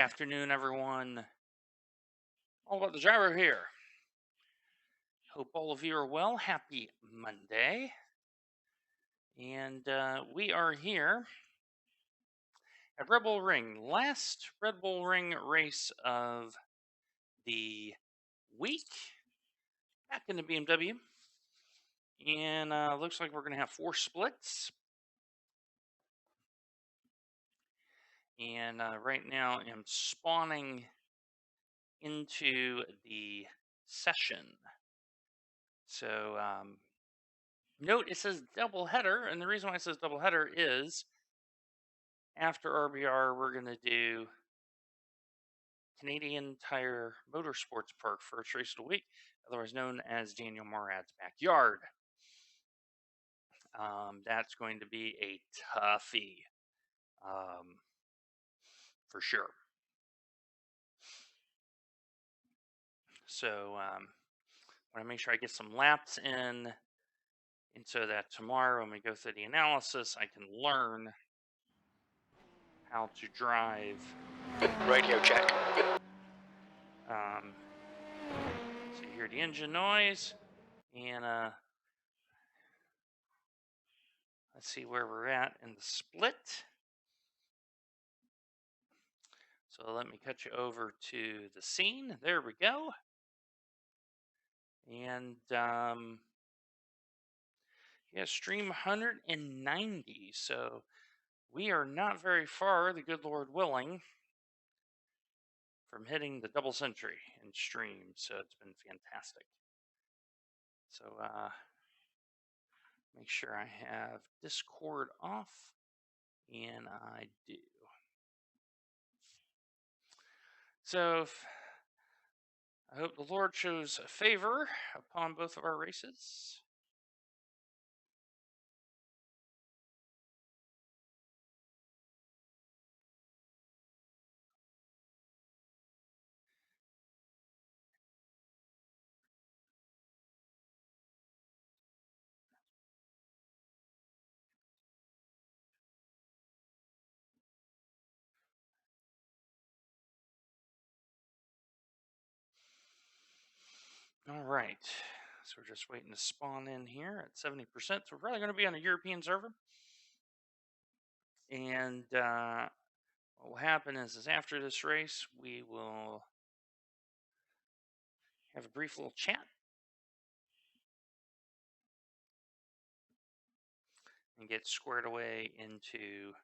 Afternoon, everyone. All about the driver here. Hope all of you are well. Happy Monday. And we are here at Red Bull Ring. Last Red Bull Ring race of the week. Back in the BMW. And looks like we're going to have 4 splits. And right now I'm spawning into the session. So note it says doubleheader, and the reason why it says doubleheader is after RBR we're going to do Canadian Tire Motorsports Park first race of the week, otherwise known as Daniel Morad's backyard. That's going to be a toughie, for sure. So I want to make sure I get some laps in, and so that tomorrow when we go through the analysis, I can learn how to drive. Radio check. So you hear the engine noise, and let's see where we're at in the split. So let me cut you over to the scene. There we go. And yeah, stream 190. So we are not very far, the good Lord willing, from hitting the double century in stream. So it's been fantastic. So make sure I have Discord off, and I do. So I hope the Lord shows favor upon both of our races. All right, so we're just waiting to spawn in here at 70%. So we're probably going to be on a European server. And what will happen is after this race, we will have a brief little chat and get squared away into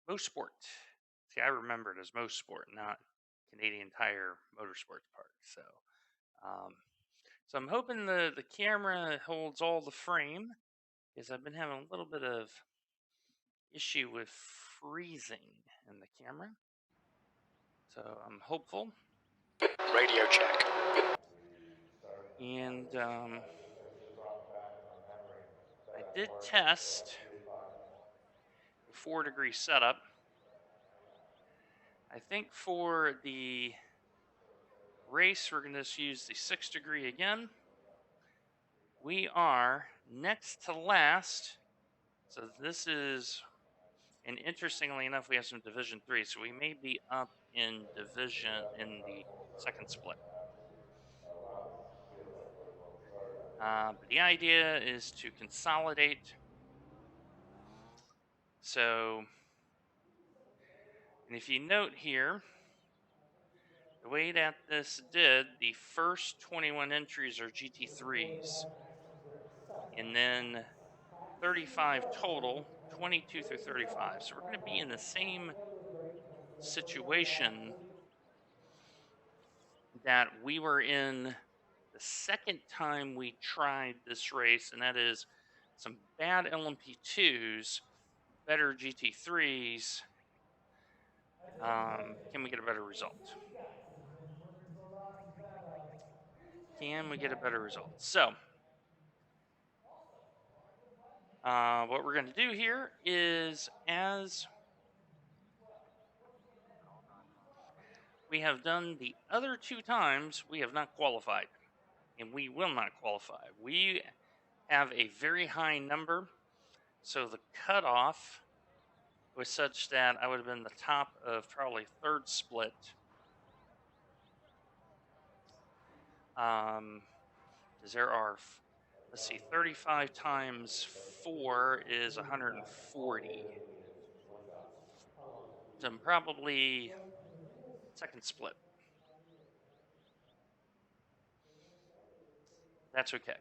Mosport. See, I remember it as Mosport, not Canadian Tire Motorsports Park. So, so I'm hoping the camera holds all the frame, because I've been having a little bit of issue with freezing in the camera. So I'm hopeful. Radio check. And I did test the 4-degree setup. I think for the race, we're going to just use the 6-degree again. We are next to last. So this is, and interestingly enough, we have some Division 3. So we may be up in division in the second split. But the idea is to consolidate. So, and if you note here, the way that this did, the first 21 entries are GT3s. And then 35 total, 22 through 35. So we're going to be in the same situation that we were in the second time we tried this race, and that is some bad LMP2s, better GT3s. Can we get a better result? Can we get a better result? So, what we're going to do here is, as we have done the other 2 times, we have not qualified, and we will not qualify. We have a very high number, so the cutoff was such that I would have been the top of probably third split. Because there are, let's see, 35 times 4 is 140. So I'm probably second split. That's okay.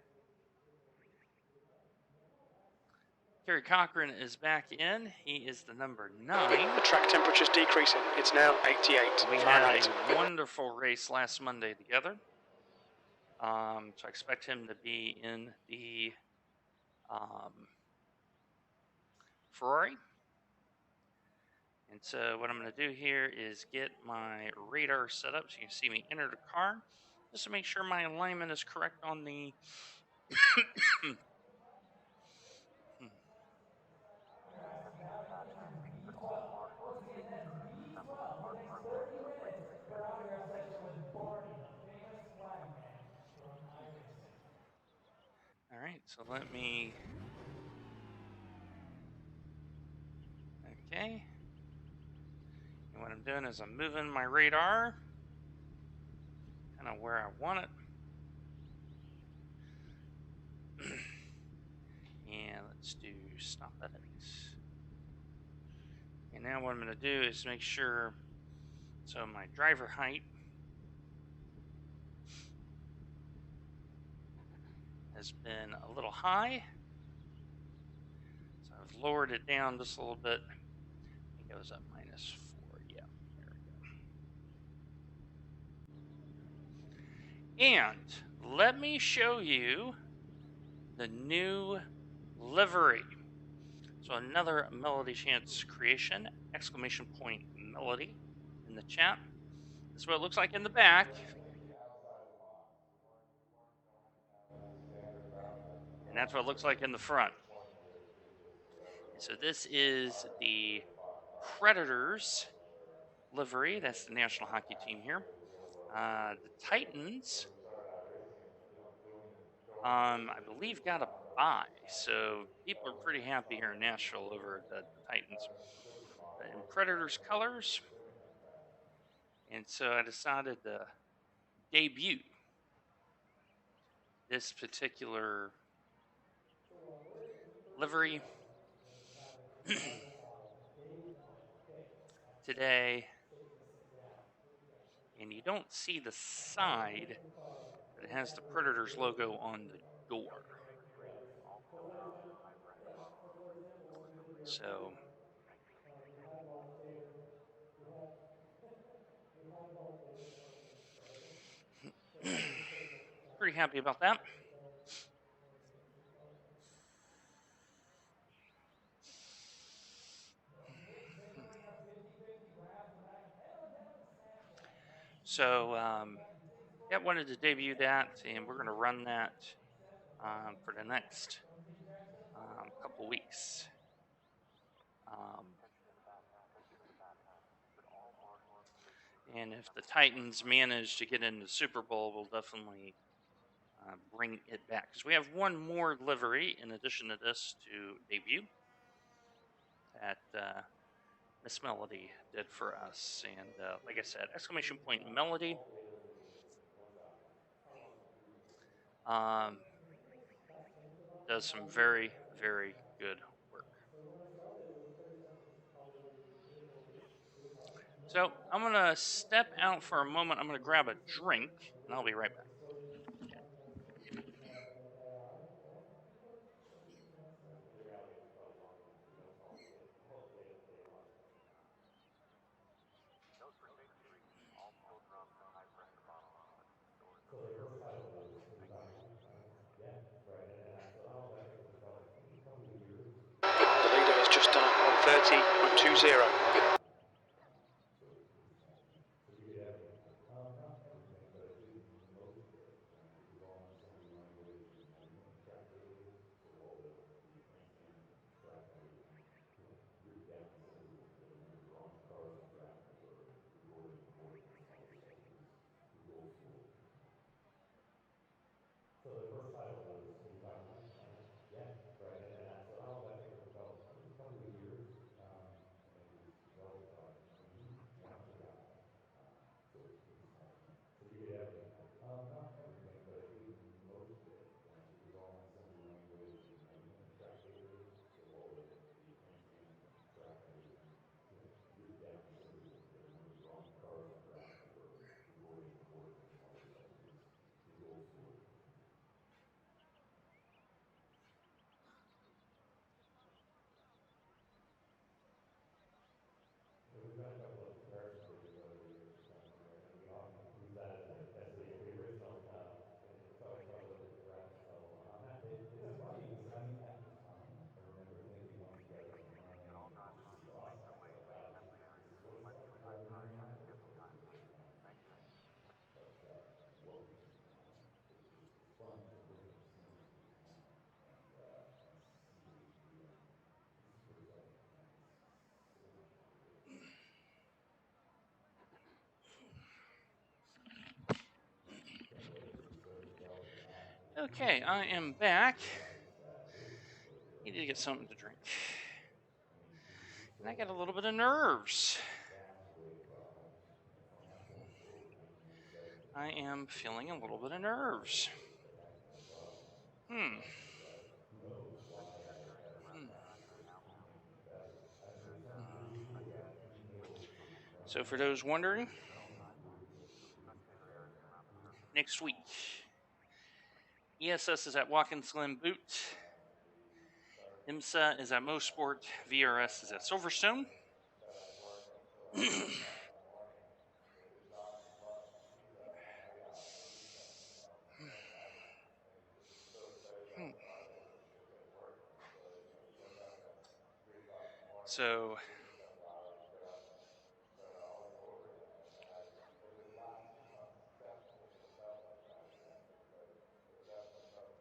Kerry Cochran is back in. He is the number 9. The track temperature's decreasing. It's now 88 We Fahrenheit. had a wonderful race last Monday together. So I expect him to be in the Ferrari. And so what I'm going to do here is get my radar set up so you can see me enter the car, just to make sure my alignment is correct on the Guys, now entering B12. Once again, that's B12 for the next 30 minutes. Your autograph session with Barney, the famous swagman from iRacing. All right, so let me. Okay. And what I'm doing is I'm moving my radar kind of where I want it. And let's do stop edit. And now what I'm going to do is make sure, so my driver height has been a little high. So I've lowered it down just a little bit. It goes up -4. Yeah, there we go. And let me show you the new livery. So another Melody Chance creation, exclamation point Melody in the chat. That's what it looks like in the back. And that's what it looks like in the front. And so this is the Predators livery. That's the national hockey team here. The Titans, I believe, got a bye. So people are pretty happy here in Nashville over the Titans. In Predators colors. And so I decided to debut this particular livery today. And you don't see the side, but it has the Predators logo on the door. So We had him on stage. We had we had him on stage when we started. So let me just take a shot. pretty happy about that. Measuring up 50-50 grabs the bag. Head on down to Snapchat. So yeah, wanted to debut that, and we're going to run that for the next couple weeks. And if the Titans manage to get into the Super Bowl, we'll definitely bring it back. Because we have one more livery in addition to this to debut that Miss Melody did for us. And like I said, exclamation point Melody. Does some very, very good work. So I'm going to step out for a moment. I'm going to grab a drink, and I'll be right back. So their first title was back in 2000. Yeah, right. And so how long did that take to develop? A couple of years. The leader has just done it on 30.20. So you did everything. Not everything, but I did most of it. It was all on assembly language and track databases. So all the IMSA track had everything, written down in assembly language. I remember drawing cars on track and recording coordinates and all this stuff. It was old school. So their first title was 2000. Yeah, right. And so how long did that take to develop? It was a couple of years. Okay, I am back. Need to get something to drink. And I got a little bit of nerves. I am feeling a little bit of nerves. Hmm. So for those wondering, next week, ESS is at Watkins Glen Boot. IMSA is at Mosport. VRS is at Silverstone. So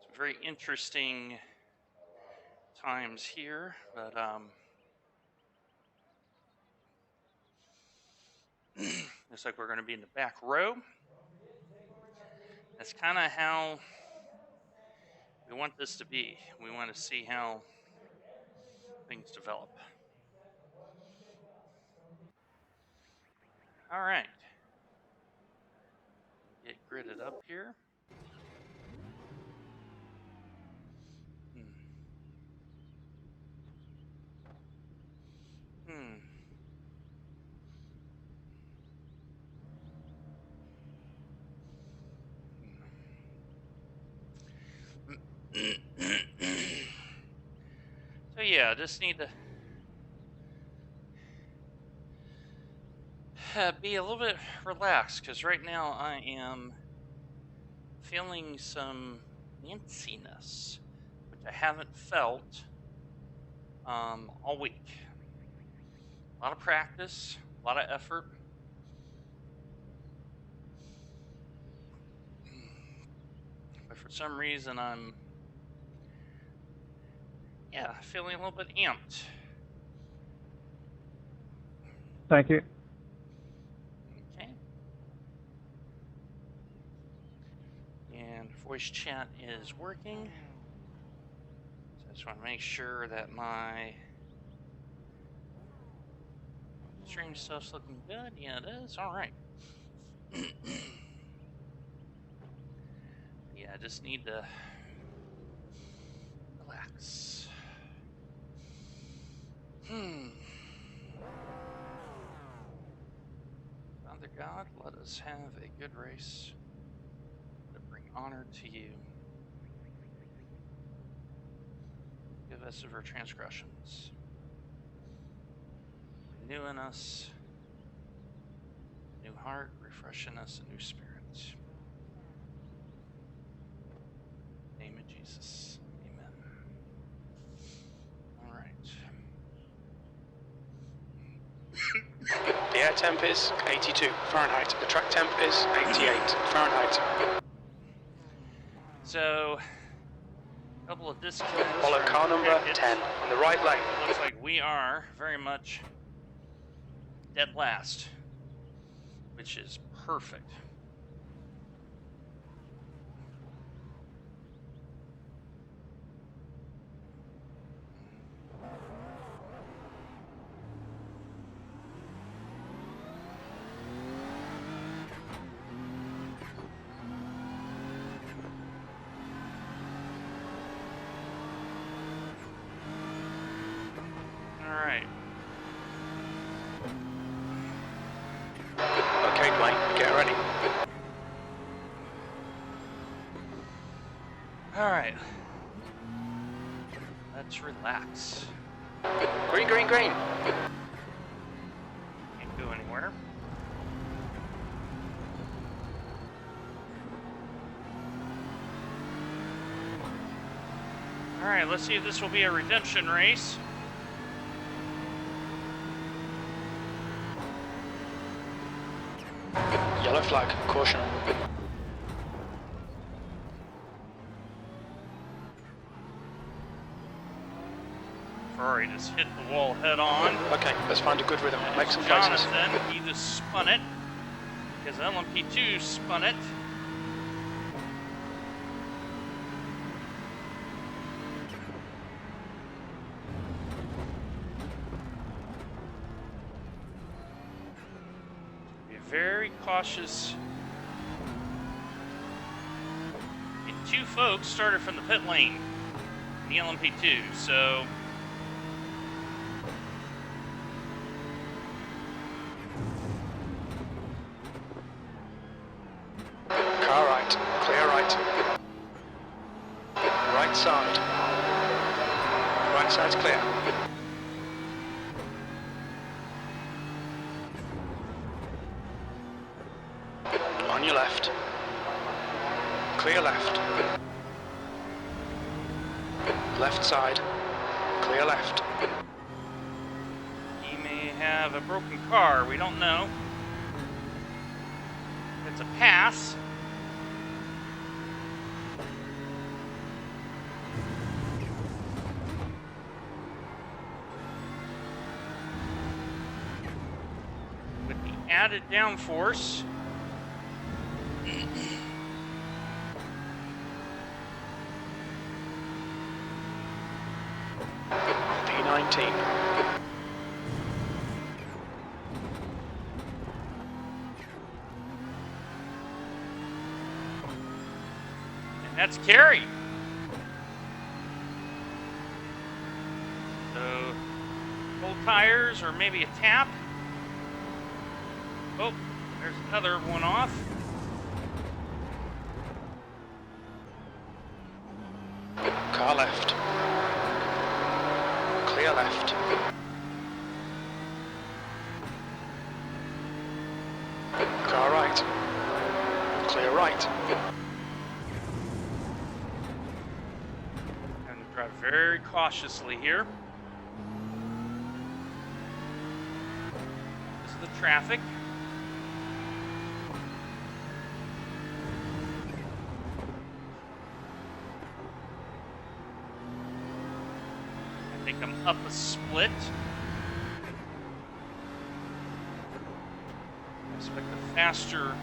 some very interesting times here, but looks like we're going to be in the back row. That's kind of how we want this to be. We want to see how things develop. All right. Get gridded up here. So yeah, just need to be a little bit relaxed because right now I am feeling some antsiness, which I haven't felt all week. A lot of practice, a lot of effort. But for some reason I'm feeling a little bit amped. Thank you. Okay. And voice chat is working. So I just want to make sure that my stream stuff's looking good. Yeah, it is. All right. Yeah, I just need to relax. Father God, let us have a good race to bring honor to you. Give us of our transgressions. Renew in us a new heart, refresh in us a new spirit. In the name of Jesus. Amen. All right. The air temp is 82 Fahrenheit. The track temp is 88 Fahrenheit. So, a couple of discounts. Follow car number 10 on the right lane. Looks like we are very much dead last, which is perfect. Alright. Okay, Dwayne, get ready. Alright. Let's relax. Green, green, green. Can't go anywhere. Alright, let's see if this will be a redemption race. Yellow flag, caution. Ferrari just hit the wall head on. Okay, let's find a good rhythm. Make some places. Jonathan, he just spun it because LMP2 spun it. very cautious. And 2 folks started from the pit lane in the LMP2, so car right, clear right. Right side. Right side's clear. On your left. Clear left. Left side. Clear left. he may have a broken car. We don't know. It's a pass. With the added downforce, P19. and that's Kerry. So, old tires or maybe a tap. Oh, there's another one off. Car left. Clear left. Car right. Clear right. And drive very cautiously here. This is the traffic. Take them up a split. I expect a faster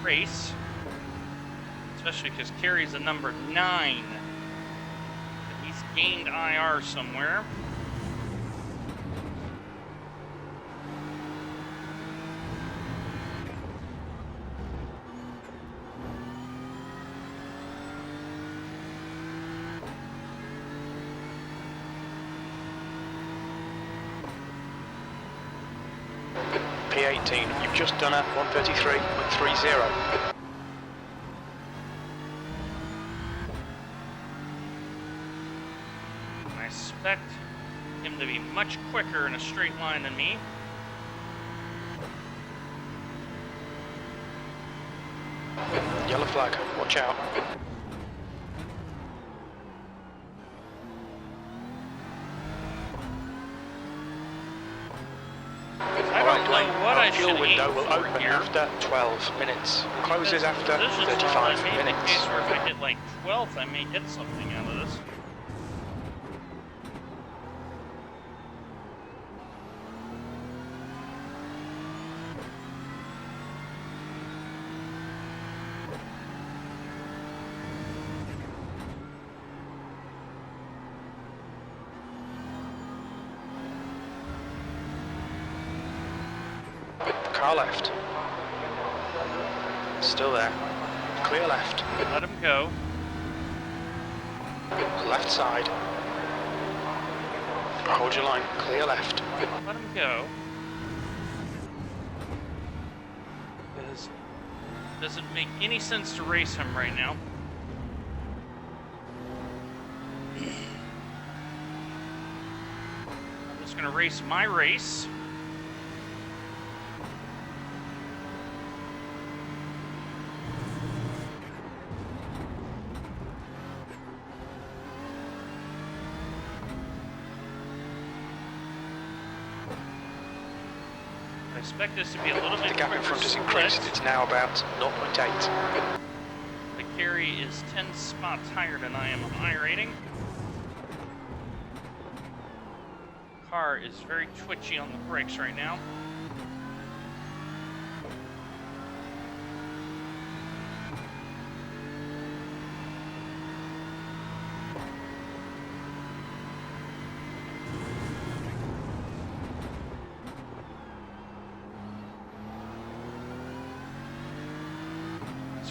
race, especially because Kerry's a number 9. But he's gained IR somewhere. P18, you've just done a 133.30. I expect him to be much quicker in a straight line than me. Yellow flag, watch out. I don't know what I should fuel aim window will for open here. after 12 minutes. Closes after This is 35 maybe the minutes. case where if I hit like 12th, I may get something out of this. Car left. Still there. Clear left. Let him go. Left side. Hold your line. Clear left. Let him go. Because it doesn't make any sense to race him right now. I'm just going to race my race. I expect this to be a little bit The gap in quicker front has split. increased. It's now about 0.8. The carry is 10 spots higher than I am on my rating. Car is very twitchy on the brakes right now.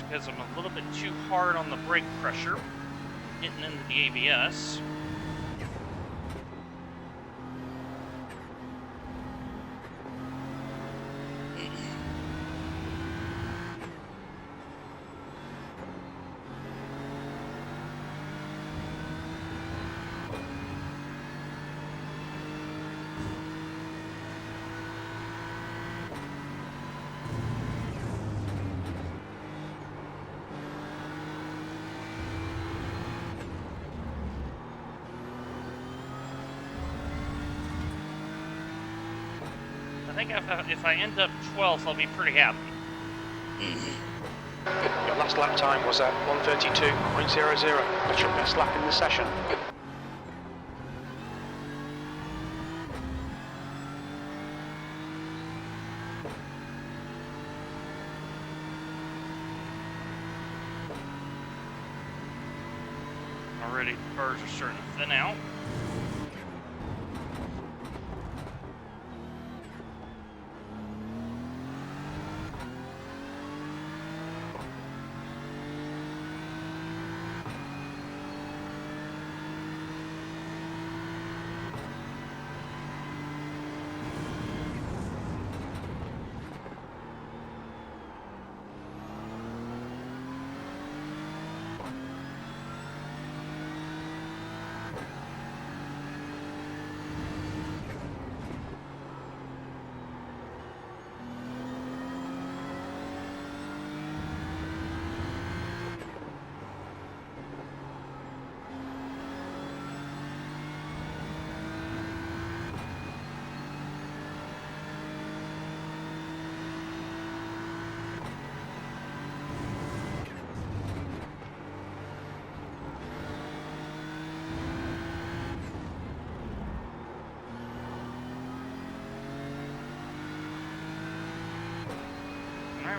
because I'm a little bit too hard on the brake pressure, getting into the ABS. I think if I end up 12th, I'll be pretty happy. Your last lap time was at 1:32.00. That's your best lap in the session. Already, the cars are starting to thin out.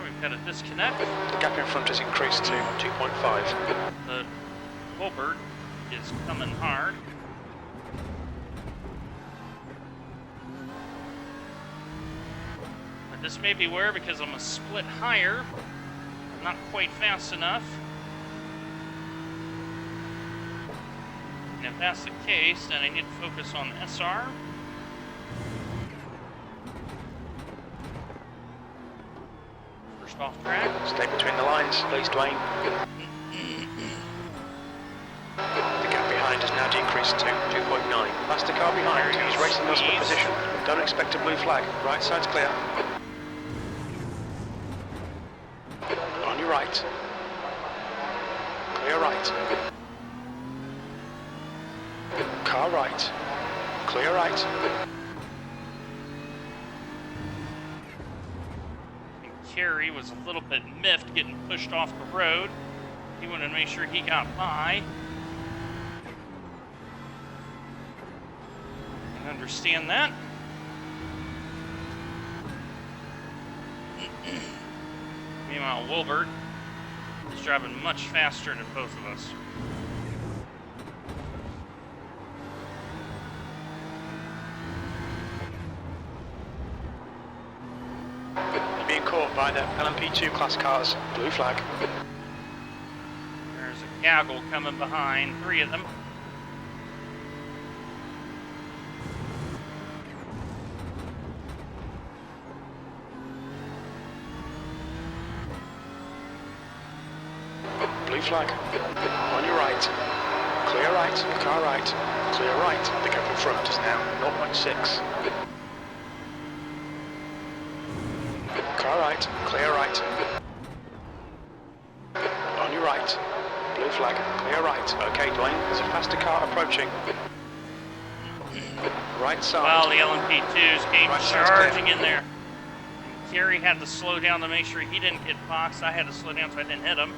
We've got a disconnect. The gap in front has increased to 2.5. The Wilbert is coming hard. But this may be where, because I'm a split higher, I'm not quite fast enough. And if that's the case, then I need to focus on SR. Off track. Stay between the lines, please, Dwayne. The gap behind has now decreased to 2.9. Faster car behind. He's racing us for position. Don't expect a blue flag. Right side's clear. On your right. Clear right. Car right. Clear right. Kerry was a little bit miffed getting pushed off the road. He wanted to make sure he got by. I understand that. Meanwhile, Wilbert is driving much faster than both of us. Caught by the LMP2 class cars. Blue flag. There's a gaggle coming behind, 3 of them. Blue flag. On your right. Clear right. Car right. Clear right. The gap in front is now 0.6. Car right, clear right. On your right. Blue flag, clear right. Okay, Dwayne, there's a faster car approaching. Right side. Well, the LMP2s came Right charging in there. Kerry had to slow down to make sure he didn't get boxed. I had to slow down so I didn't hit him.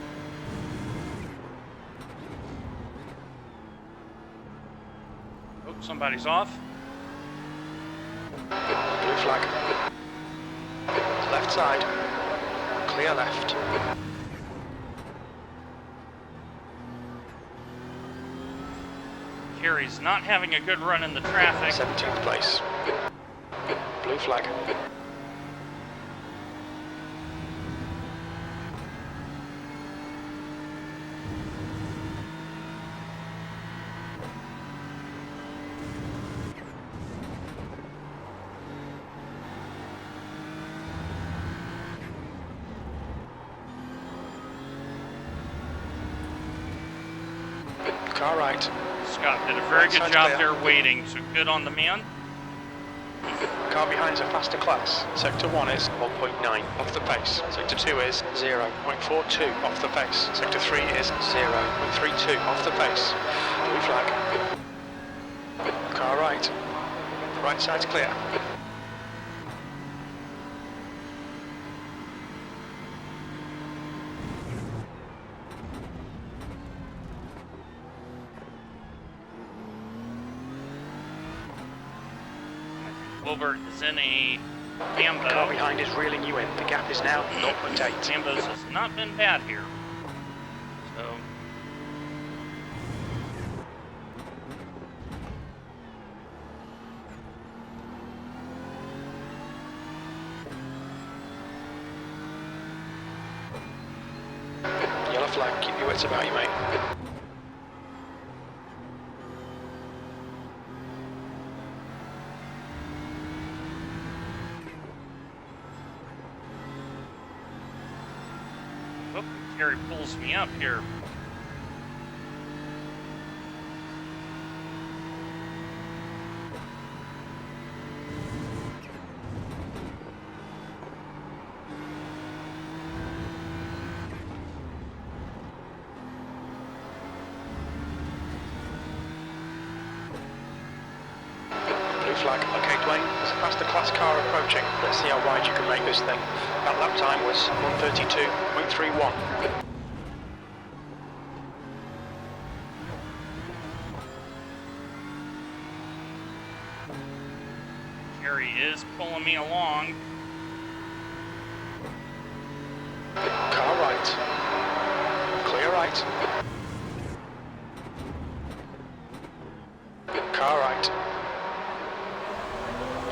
Oh, somebody's off. Blue flag. Left side. Clear left. Kerry's not having a good run in the traffic. 17th place. Blue flag. And Car right. Scott did a very Right good side's job clear. there waiting, so good on the man. Car behind's a faster class. Sector 1 is 1.9 off the pace. Sector 2 is 0.42 off the pace. Sector 3 is 0.32 off the pace. Blue flag. Car right. Right side's clear. Wilbert is in a Car Lambo. behind is reeling you in. The gap is now 0.8. Lambos has not been bad here. So Yellow flag, keep your wits about you, mate. oh, Terry pulls me up here. Blue flag. Okay, Dwayne, there's a faster class car approaching. Let's see how wide you can make this thing. That lap time was 132.31. Terry is pulling me along. Car right. Clear right. Car right.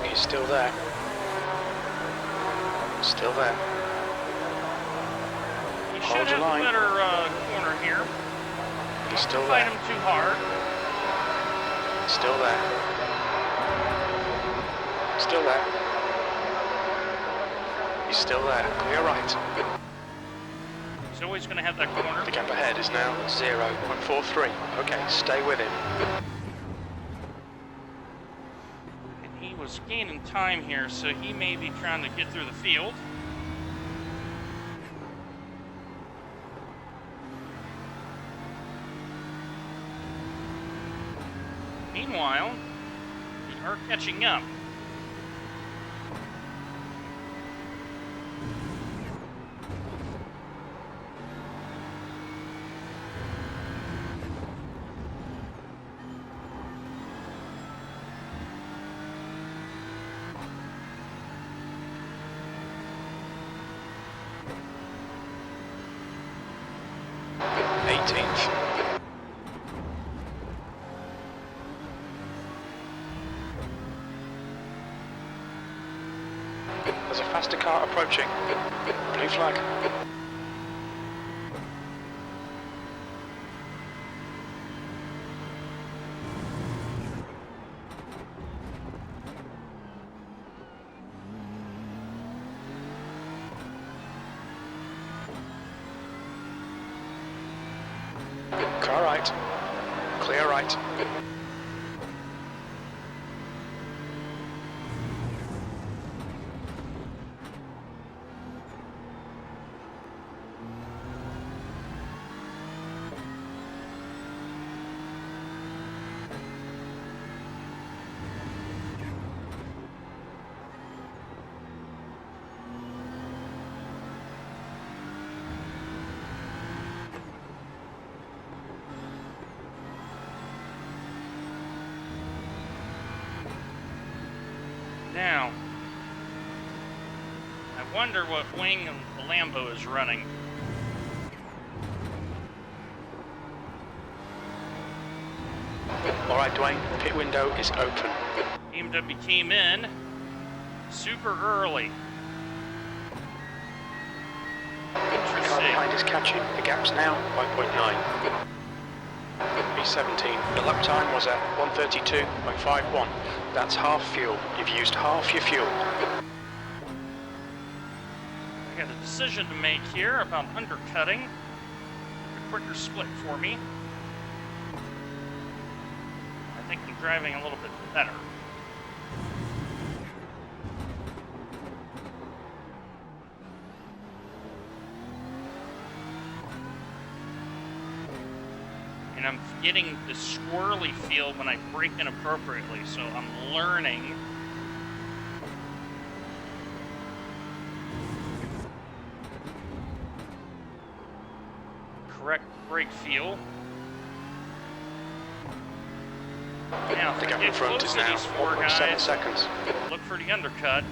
He's still there. Still there. He Hold should your have line. a better corner here. He's still Fight there. him too hard. Still there. Still there. He's still there. Clear right. He's always going to have that corner. The gap ahead is now 0.43. Okay, stay with him. And he was gaining time here, so he may be trying to get through the field. Meanwhile, we are catching up. There's a faster car approaching. Blue flag. Car right. Clear right. Now, I wonder what wing the Lambo is running. All right, Dwayne, pit window is open. BMW came in super early. The car behind is catching. The gap's now 5.9. B17. The lap time was at 132.51. That's half fuel. You've used half your fuel. I got a decision to make here about undercutting. A quicker split for me. driving a little bit better. And I'm getting the squirrely feel when I brake inappropriately, so I'm learning. Correct brake feel. Now, The if gap I in get front close is to now these four 1.7 guys, seconds. look for the undercut.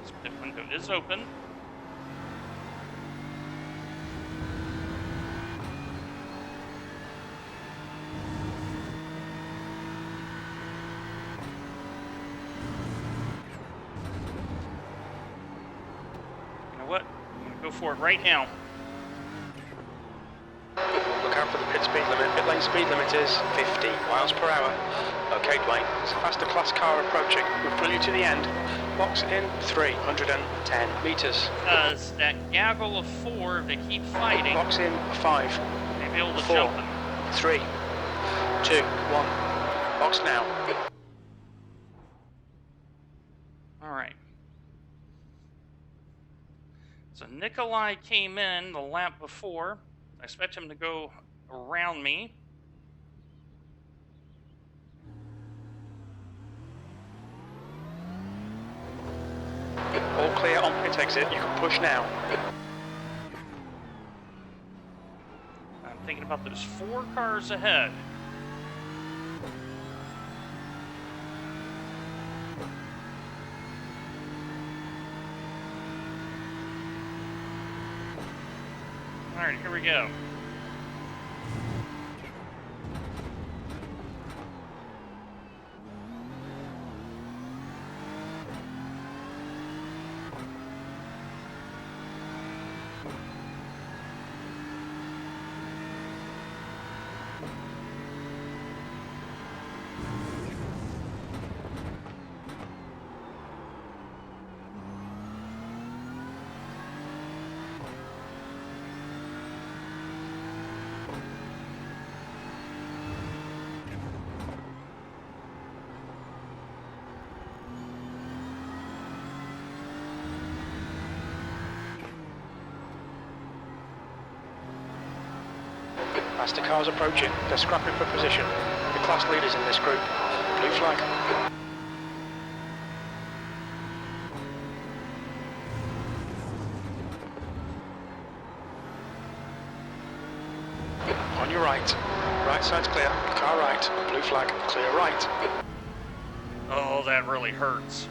This pit window is open. You know what? I'm gonna go for it right now. Look out for the pit speed limit. Pit lane speed limit is 50 miles per hour. Okay, Dwayne, it's a faster class car approaching. We'll pull you to the end. Box in 310 meters. Because that gaggle of four, they keep fighting. Box in 5, May be able to 4, jump them. 3, 2, 1. Box now. All right. So Nikolai came in the lap before. I expect him to go around me. All clear on pit exit. You can push now. I'm thinking about those four cars ahead. All right, here we go. Faster cars approaching. They're scrapping for position. The class leaders in this group. Blue flag. On your right. Right side's clear. Car right. Blue flag. Clear right. Oh, that really hurts.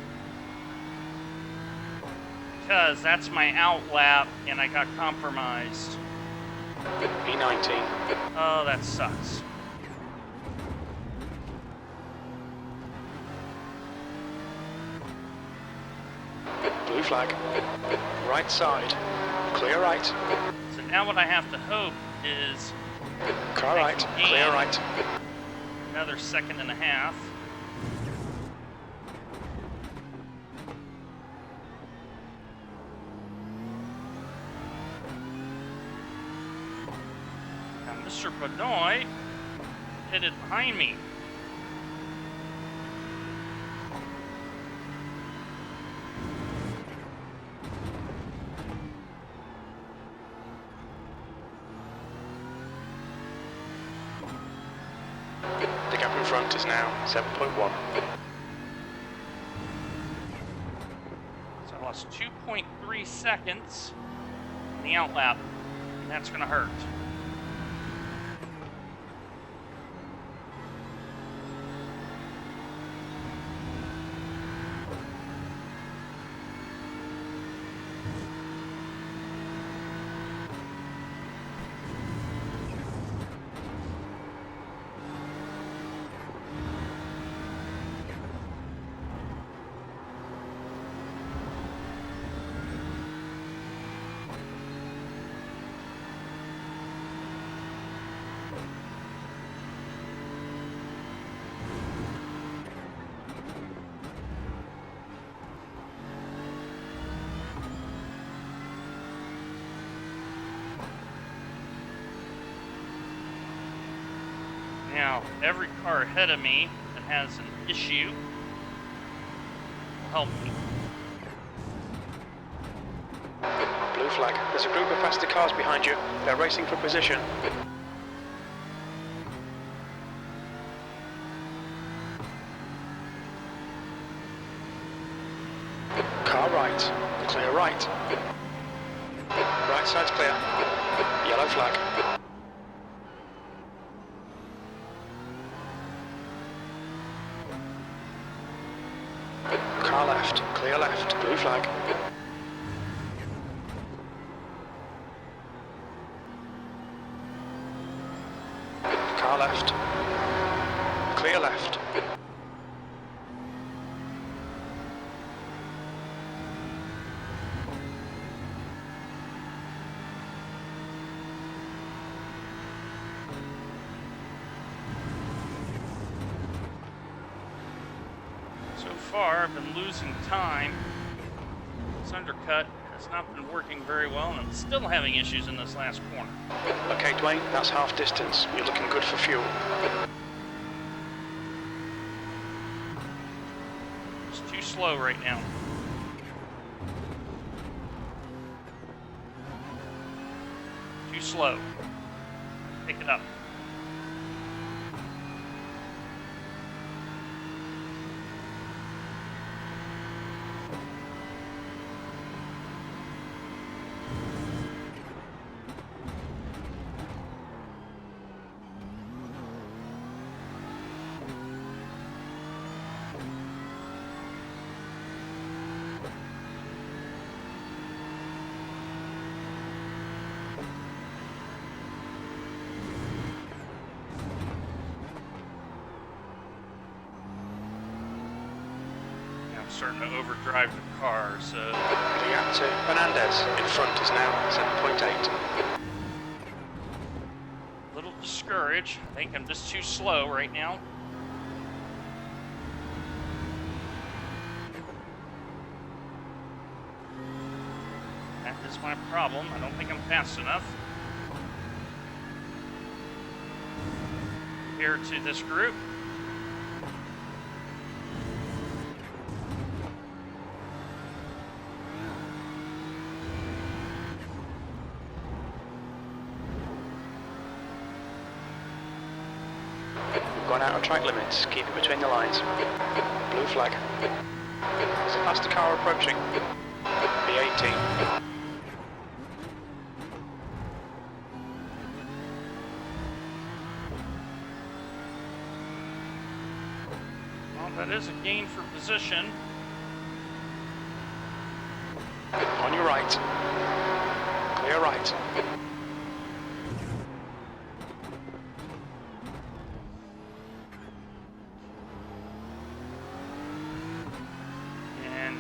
Because that's my out lap, and I got compromised. B19. Oh, that sucks. Blue flag. Right side. Clear right. So now what I have to hope is Car right. Clear right. another second and a half. Now, Mr. Benoit pitted behind me. The gap in front is now 7.1. So I lost 2.3 seconds in the out lap, and that's going to hurt. Now, every car ahead of me that has an issue will help me. Blue flag. There's a group of faster cars behind you. They're racing for position. Car right. Clear right. Right side's clear. Yellow flag. Car left. Clear left. Blue flag. Car left. Clear left. So far, I've been losing time. This undercut has not been working very well, and I'm still having issues in this last corner. Okay, Dwayne, that's half distance. You're looking good for fuel. It's too slow right now. Too slow. Pick it up. Starting to overdrive the car, so Clear to Fernandez. In front is now 7.8. a little discouraged. I think I'm just too slow right now. That is my problem. I don't think I'm fast enough compared to this group. Gone out of track limits. Keep it between the lines. Blue flag. There's a faster car approaching. B18. Well, that is a gain for position. On your right. Clear right. And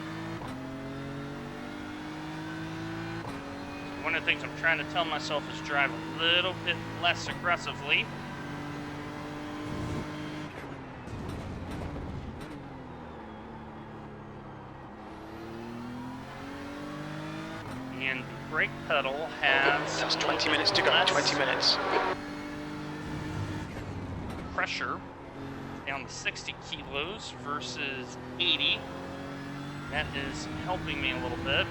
one of the things I'm trying to tell myself is drive a little bit less aggressively. And the brake pedal has That's 20 minutes to go. 20 minutes. pressure, down to 60 kilos versus 80. That is helping me a little bit.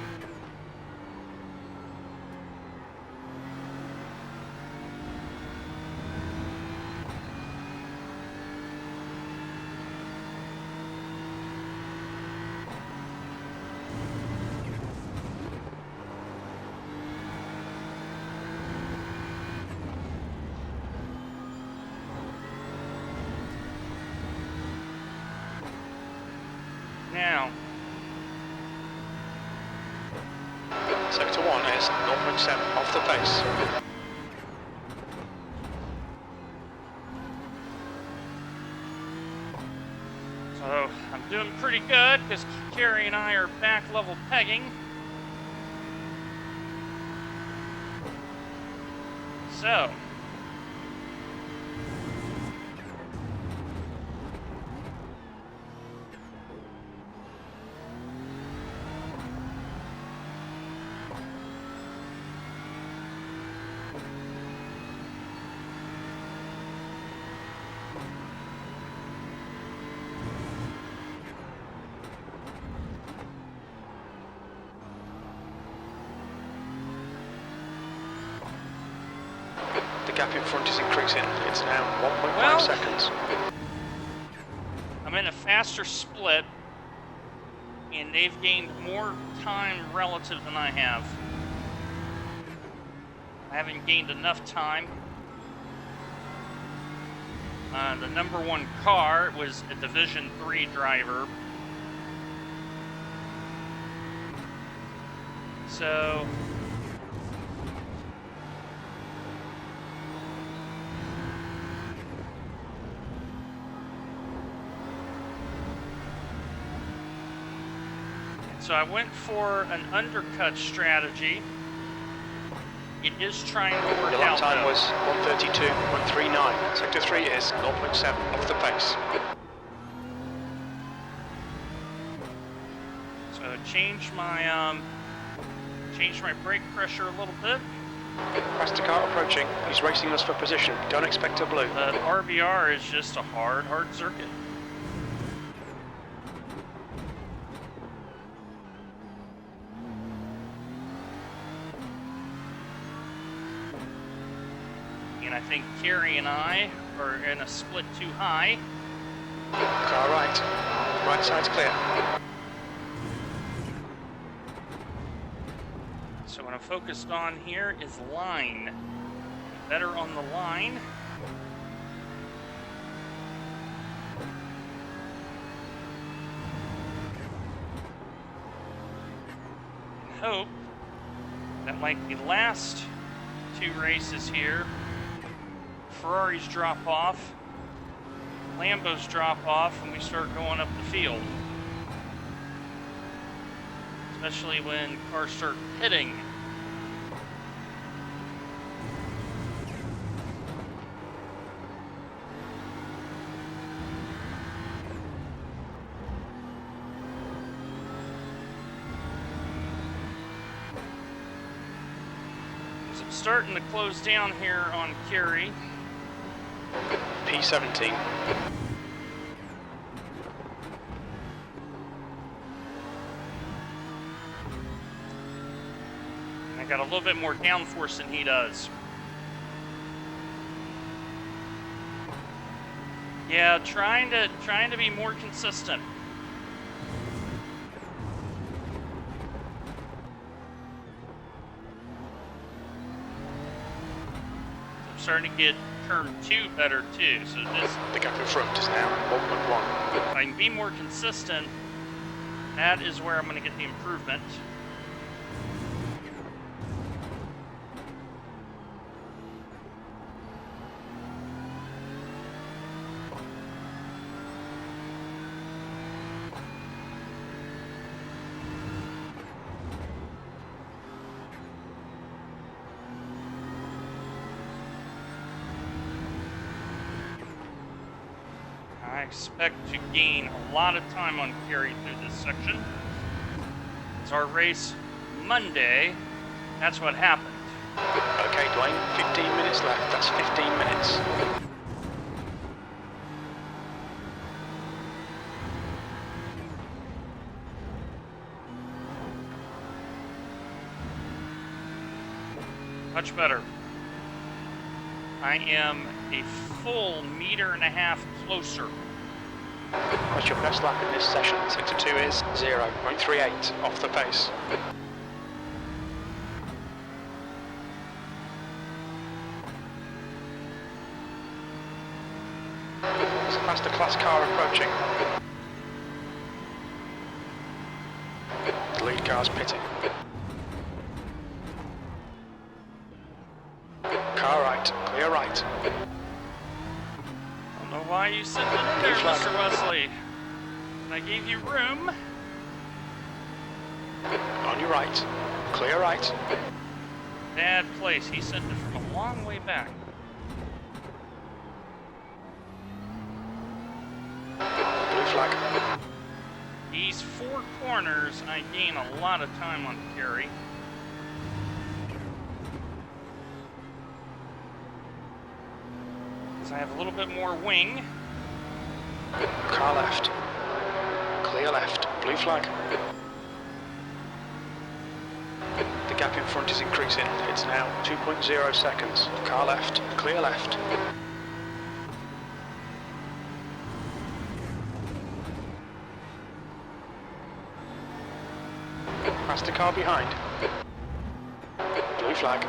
Now, Sector 1 is 0.7 off the pace. so I'm doing pretty good because Carrie and I are back level pegging. So, gap in front is increasing. It's now 1.5 Well, seconds. I'm in a faster split, and they've gained more time relative than I have. I haven't gained enough time. The number one car was a Division 3 driver. So I went for an undercut strategy. It is trying to work Your lap out, time though. was 1:32.39. Sector 3 is 0.7 off the pace. So change my brake pressure a little bit. Faster car approaching. He's racing us for position. Don't expect a blue. But RBR is just a hard circuit. And I think Kerry and I are in a split too high. Car right. Right side's clear. So what I'm focused on here is line. Better on the line. And hope that, like the last two races here, Ferraris drop off, Lambos drop off, and we start going up the field. Especially when cars start pitting. So I'm starting to close down here on Kerry. P17. I got a little bit more downforce than he does. Yeah, trying to be more consistent. I'm starting to get turn 2 better too. So The gap in front is now 1.1. if I can be more consistent, that is where I'm going to get the improvement. I expect to gain a lot of time on Kerry through this section. It's our race Monday. That's what happened. Okay, Dwayne, 15 minutes left. That's 15 minutes. Much better. I am a full 1.5 meters closer. That's your best lap in this session. Sector 2 is 0.38 off the pace. There's a faster class car approaching. The lead car's pitting. Car right, clear right. Don't know why you sent it in there, Mr. Wesley. I gave you room. On your right, clear right. Bad place. He sent it from a long way back. Blue flag. These 4 corners, I gain a lot of time on Kerry. So I have a little bit more wing. Car left. Clear left. Blue flag. The gap in front is increasing. It's now 2.0 seconds. Car left, clear left. Past the car behind. Blue flag.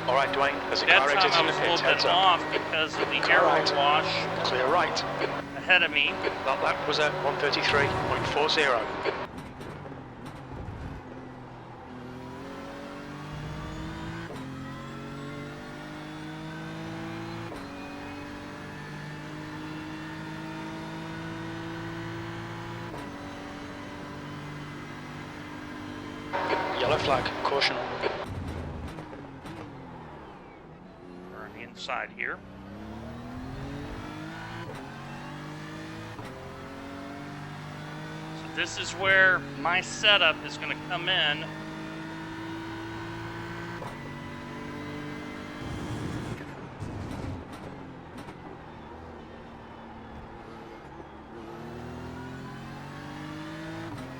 Alright, Dwayne, there's a That car time exiting I the was a pits, little bit heads up. off because of the Car arrow right. wash Clear right. ahead of me. That lap was at 1:33.40. Yellow flag, caution. We're on the inside here. So this is where my setup is going to come in.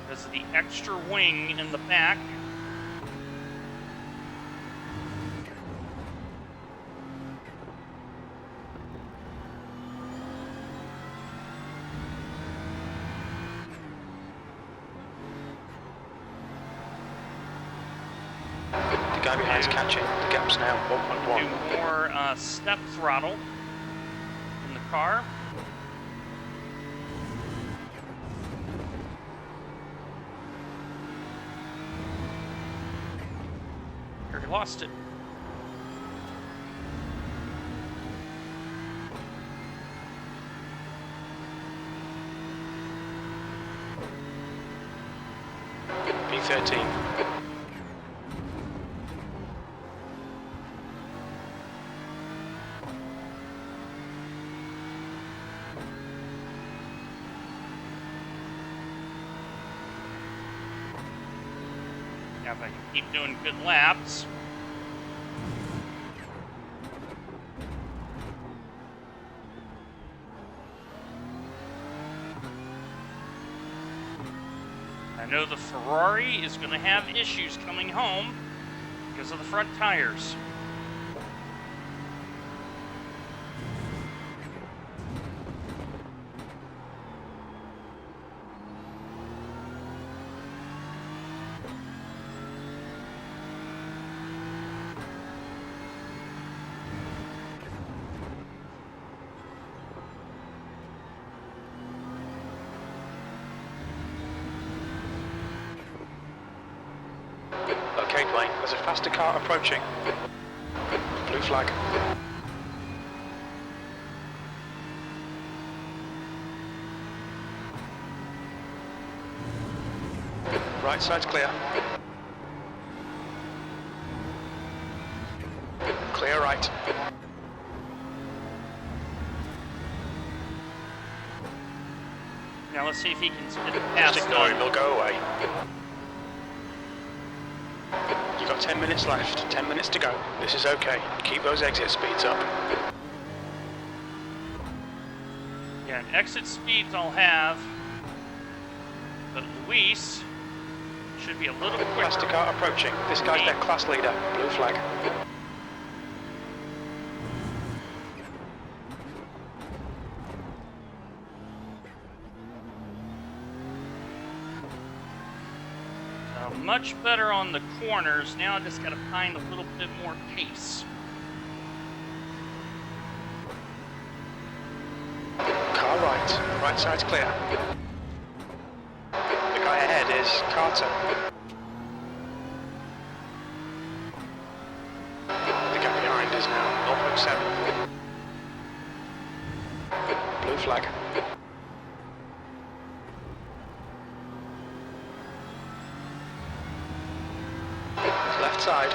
Because of the extra wing in the back. The guy behind's catching. The gap's now 1.1. Do more step throttle in the car. Here, he lost it. B13. Yeah, if I can keep doing good laps. I know the Ferrari is going to have issues coming home because of the front tires. Okay, Dwayne, there's a faster car approaching. Blue flag. Right side's clear. Clear right. Now let's see if he can get Just past ignore him, the... he'll go away. You've got 10 minutes left, 10 minutes to go. This is okay. Keep those exit speeds up. Yeah, exit speeds I'll have, but Luis should be a little Faster quicker. car approaching. This guy's their class leader. Blue flag. Much better on the corners. Now I just got to find a little bit more pace. Car right. Right side's clear. The guy ahead is Carter. The guy behind is now 0.7. Blue flag. Left side.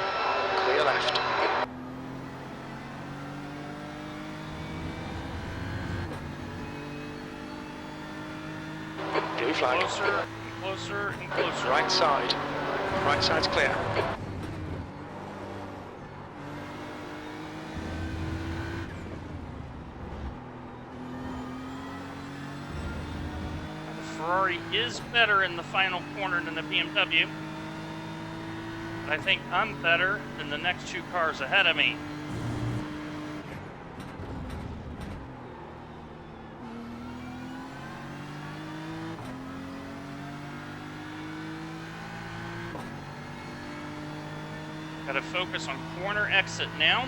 Clear left. Blue flag. Closer, and closer, and closer. Right side. Right side's clear. The Ferrari is better in the final corner than the BMW. But I think I'm better than the next two cars ahead of me. Gotta focus on corner exit now.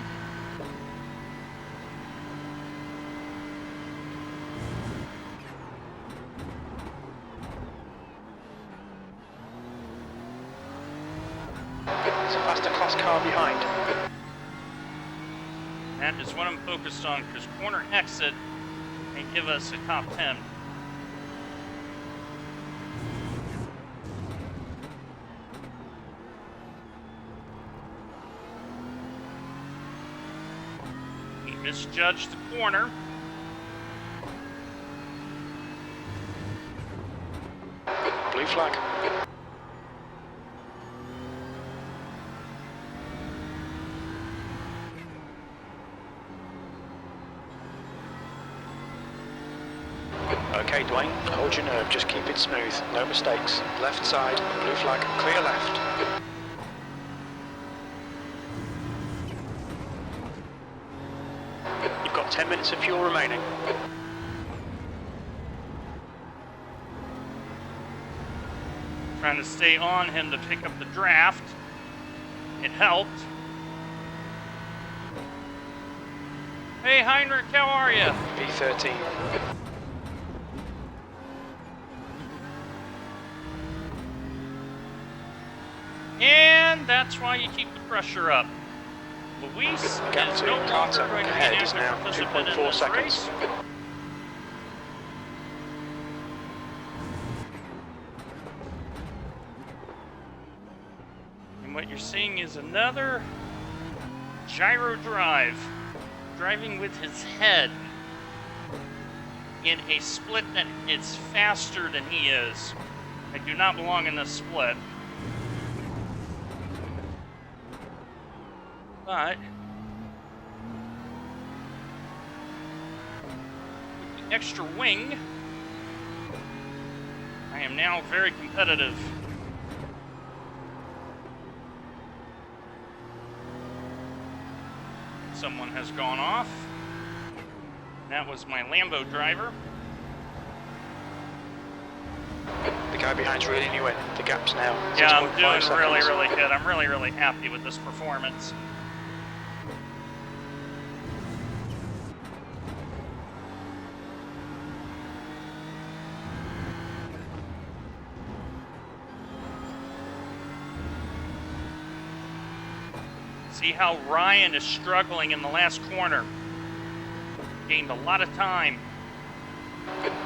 There's a faster class car behind. That is what I'm focused on, because corner exit may give us a top 10. He misjudged the corner. Blue flag. Okay, Dwayne, hold your nerve, just keep it smooth, no mistakes. Left side, blue flag, clear left. You've got 10 minutes of fuel remaining. Trying to stay on him to pick up the draft. It helped. Hey Heinrich, how are you? V13. And that's why you keep the pressure up. Luis Gap is to no longer Carter going to be ahead an is active now participant in 2.4 this seconds. race. And what you're seeing is another gyro drive, driving with his head in a split that is faster than he is. I do not belong in this split. But with the extra wing, I am now very competitive. Someone has gone off. That was my Lambo driver. The guy behind's reeling you in. The gap's now Yeah, I'm 6.5 doing seconds. really good. I'm really happy with this performance. See how Ryan is struggling in the last corner. Gained a lot of time.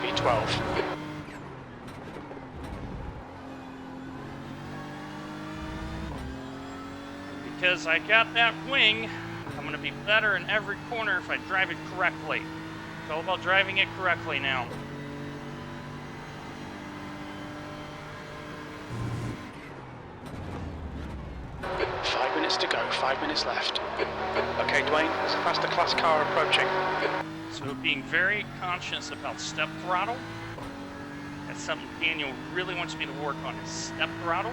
V12. Because I got that wing, I'm going to be better in every corner if I drive it correctly. It's all about driving it correctly now. Five minutes to go, 5 minutes left. Okay, Dwayne, there's a faster class car approaching. So being very conscious about step throttle. That's something Daniel really wants me to work on, is step throttle.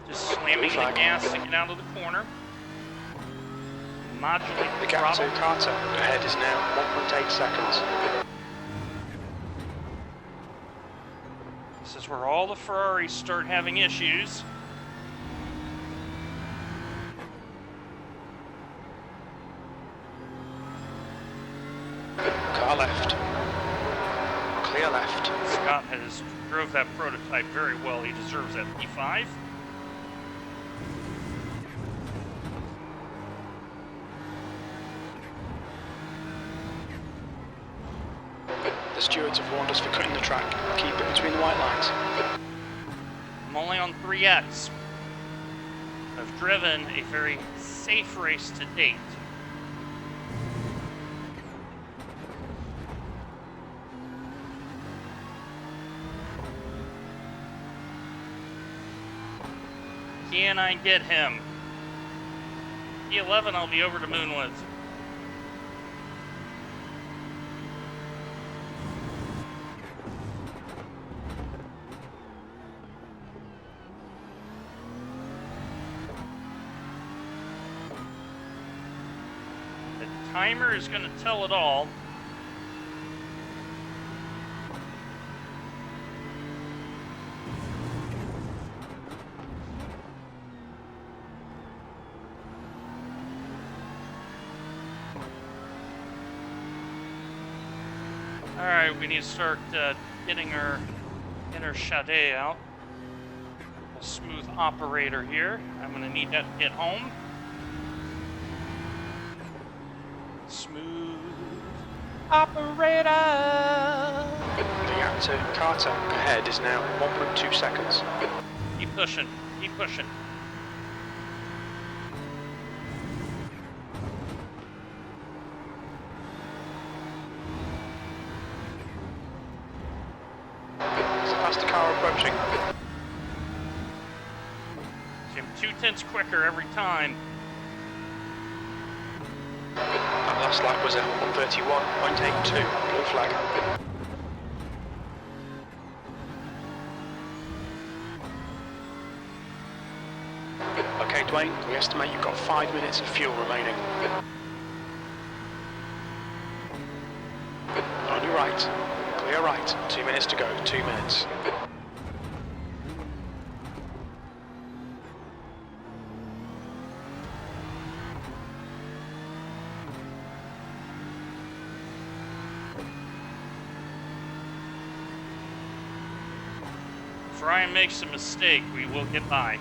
Just slamming the gas to get out of the corner. Modulate The the gap to throttle. Carter ahead is now 1.8 seconds. This is where all the Ferraris start having issues. Car left. Clear left. Scott has drove that prototype very well. He deserves that P5. The stewards have warned us for cutting the track. Keep it between the white lines. I'm only on 3X. I've driven a very safe race to date. Can I get him? P11 I'll be over the moon with. The timer is going to tell it all. Alright, we need to start getting our inner Sade out. A smooth operator here. I'm going to need that to get home. Smooth operator! The actor Carter ahead is now 1.2 seconds. Keep pushing, keep pushing. There's a faster car approaching. Jim, 2/10 quicker every time. That last lap was at 1:31.82. Blue flag. Okay, Dwayne, we estimate you've got 5 minutes of fuel remaining. On your right. Clear right. 2 minutes to go. 2 minutes. If Ryan makes a mistake, we will get by.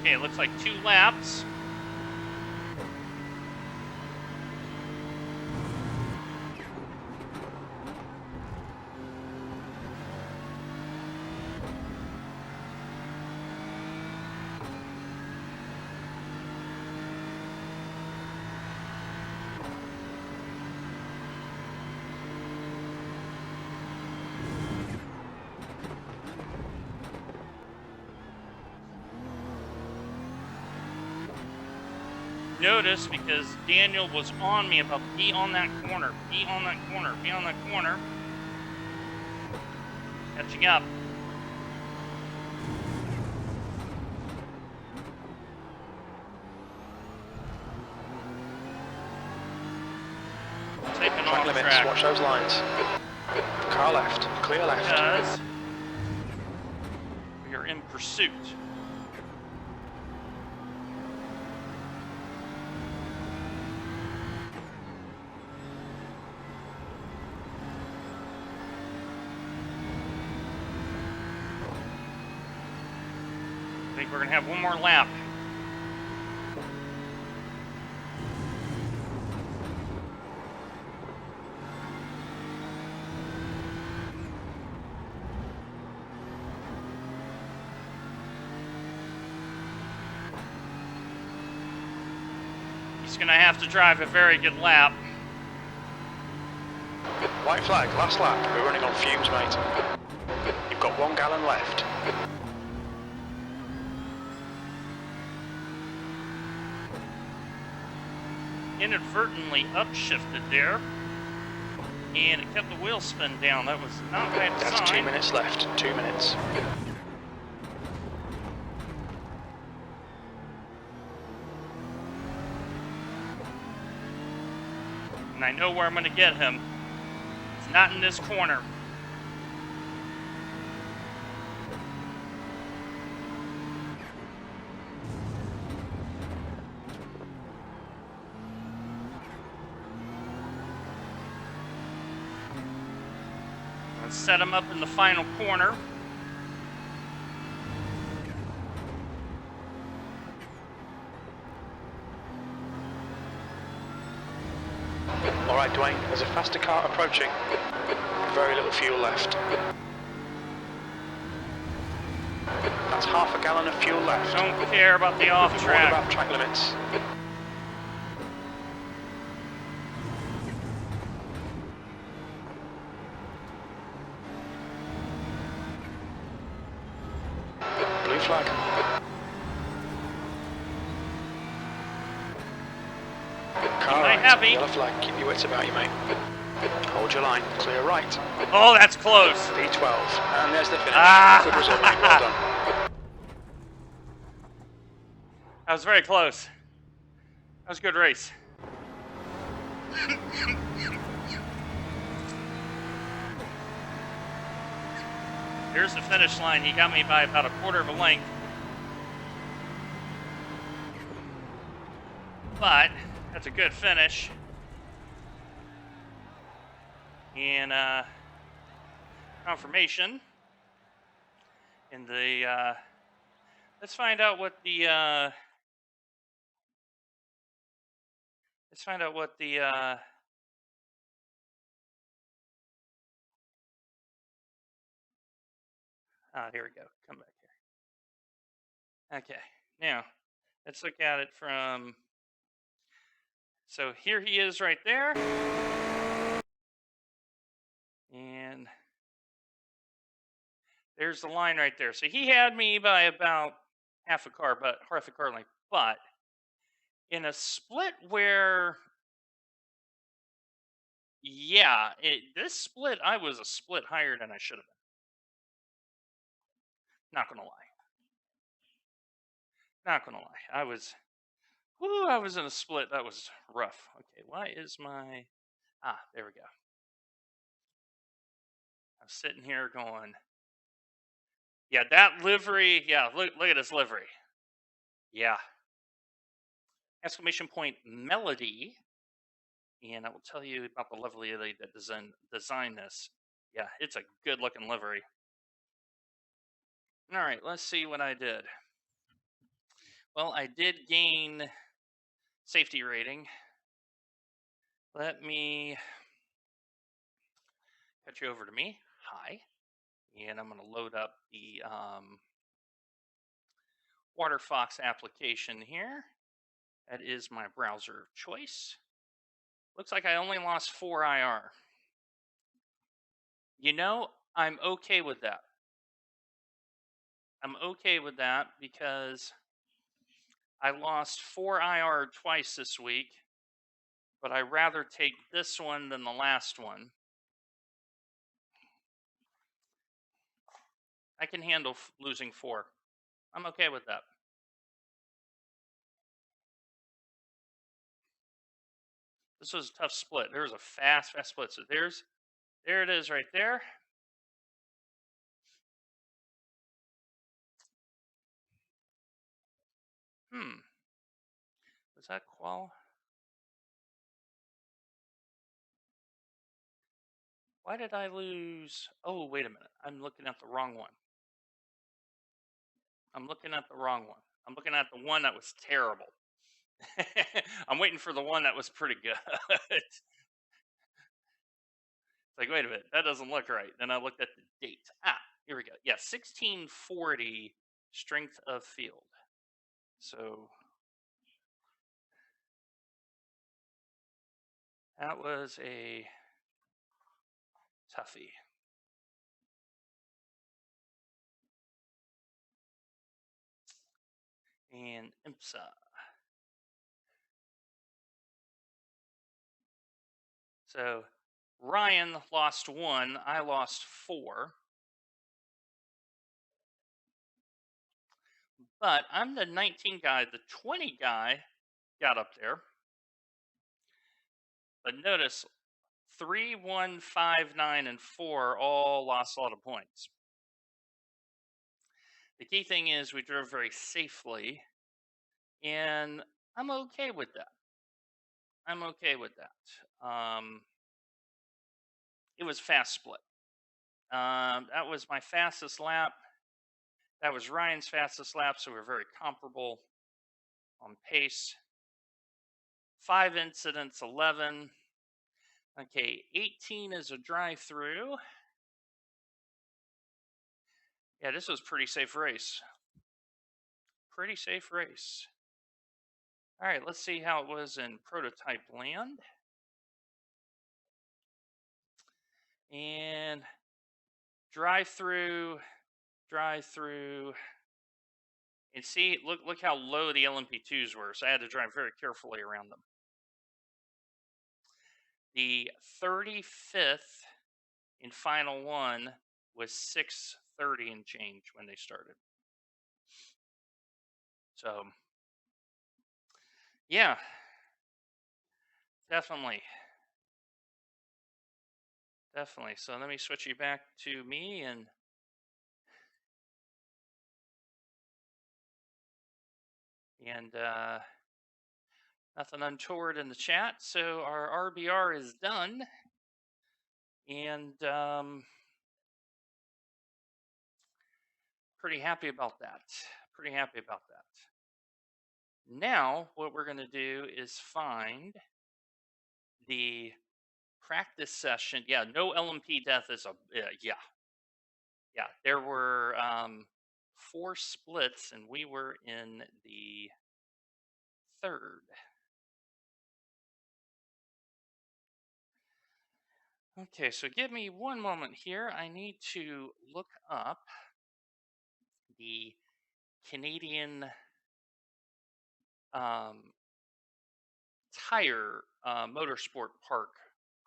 Okay, it looks like 2 laps. Notice because Daniel was on me about be on that corner, be on that corner, be on that corner. Catching up. Taking Track off limits, track. watch those lines. Car left, clear left. Because we are in pursuit. I think we're going to have one more lap. He's going to have to drive a very good lap. White flag, last lap. We're running on fumes, mate. You've got 1 gallon left. Inadvertently upshifted there, and it kept the wheel spin down. That was not bad design. That's 2 minutes left. 2 minutes. And I know where I'm going to get him. It's not in this corner. Let's set him up in the final corner. Alright, Dwayne, there's a faster car approaching. Very little fuel left. That's half a gallon of fuel left. Don't care about the off What track. about track limits? Blue flag. Car might right. have me. Yellow flag. Keep your wits about you, mate. Hold your line. Clear right. Oh, that's close. V12. And there's the finish. Ah. Good result, mate. Well done. That was very close. That was a good race. Here's the finish line. He got me by about a quarter of a length. But that's a good finish. And confirmation. In the let's find out what the here we go. Come back here. Okay. Now, let's look at it from, so here he is right there. And there's the line right there. So he had me by about half a car length. But in a split where, yeah, this split, I was a split higher than I should have been. Not gonna lie. Not gonna lie. I was in a split that was rough. Okay, why is my, there we go. I'm sitting here going, yeah, that livery, yeah, look at this livery. Yeah. Exclamation point melody. And I will tell you about the lovely lady that designed this. Yeah, it's a good looking livery. All right, let's see what I did. Well, I did gain safety rating. Let me cut you over to me. Hi. And I'm going to load up the WaterFox application here. That is my browser of choice. Looks like I only lost 4 IR. You know, I'm okay with that. I'm okay with that because I lost 4 IR twice this week, but I'd rather take this one than the last one. I can handle losing 4. I'm okay with that. This was a tough split. There was a fast split. So there it is right there. Was that qual? Why did I lose? Oh, wait a minute. I'm looking at the wrong one. I'm looking at the one that was terrible. I'm waiting for the one that was pretty good. It's like, wait a minute, that doesn't look right. Then I looked at the date. Here we go. Yeah, 1640 strength of field. So that was a toughie. And IMSA. So Ryan lost 1. I lost 4. But I'm the 19 guy. The 20 guy got up there. But notice 3, 1, 5, 9, and 4 all lost a lot of points. The key thing is we drove very safely, and I'm okay with that. It was fast split. That was my fastest lap. That was Ryan's fastest lap, so we're very comparable on pace. 5 incidents, 11. Okay, 18 is a drive-through. Yeah, this was pretty safe race. Pretty safe race. All right, let's see how it was in prototype land. And drive-through, drive-through. And see, look how low the LMP2s were. So I had to drive very carefully around them. The 35th in final one was 6:30 and change when they started. So, yeah, definitely. Definitely. So let me switch you back to me and nothing untoward in the chat. So our RBR is done, and pretty happy about that. Pretty happy about that. Now, what we're going to do is find the practice session. Yeah, no LMP death is a yeah. There were 4 splits, and we were in the 3rd. Okay, so give me one moment here. I need to look up the Canadian Tire Motorsport Park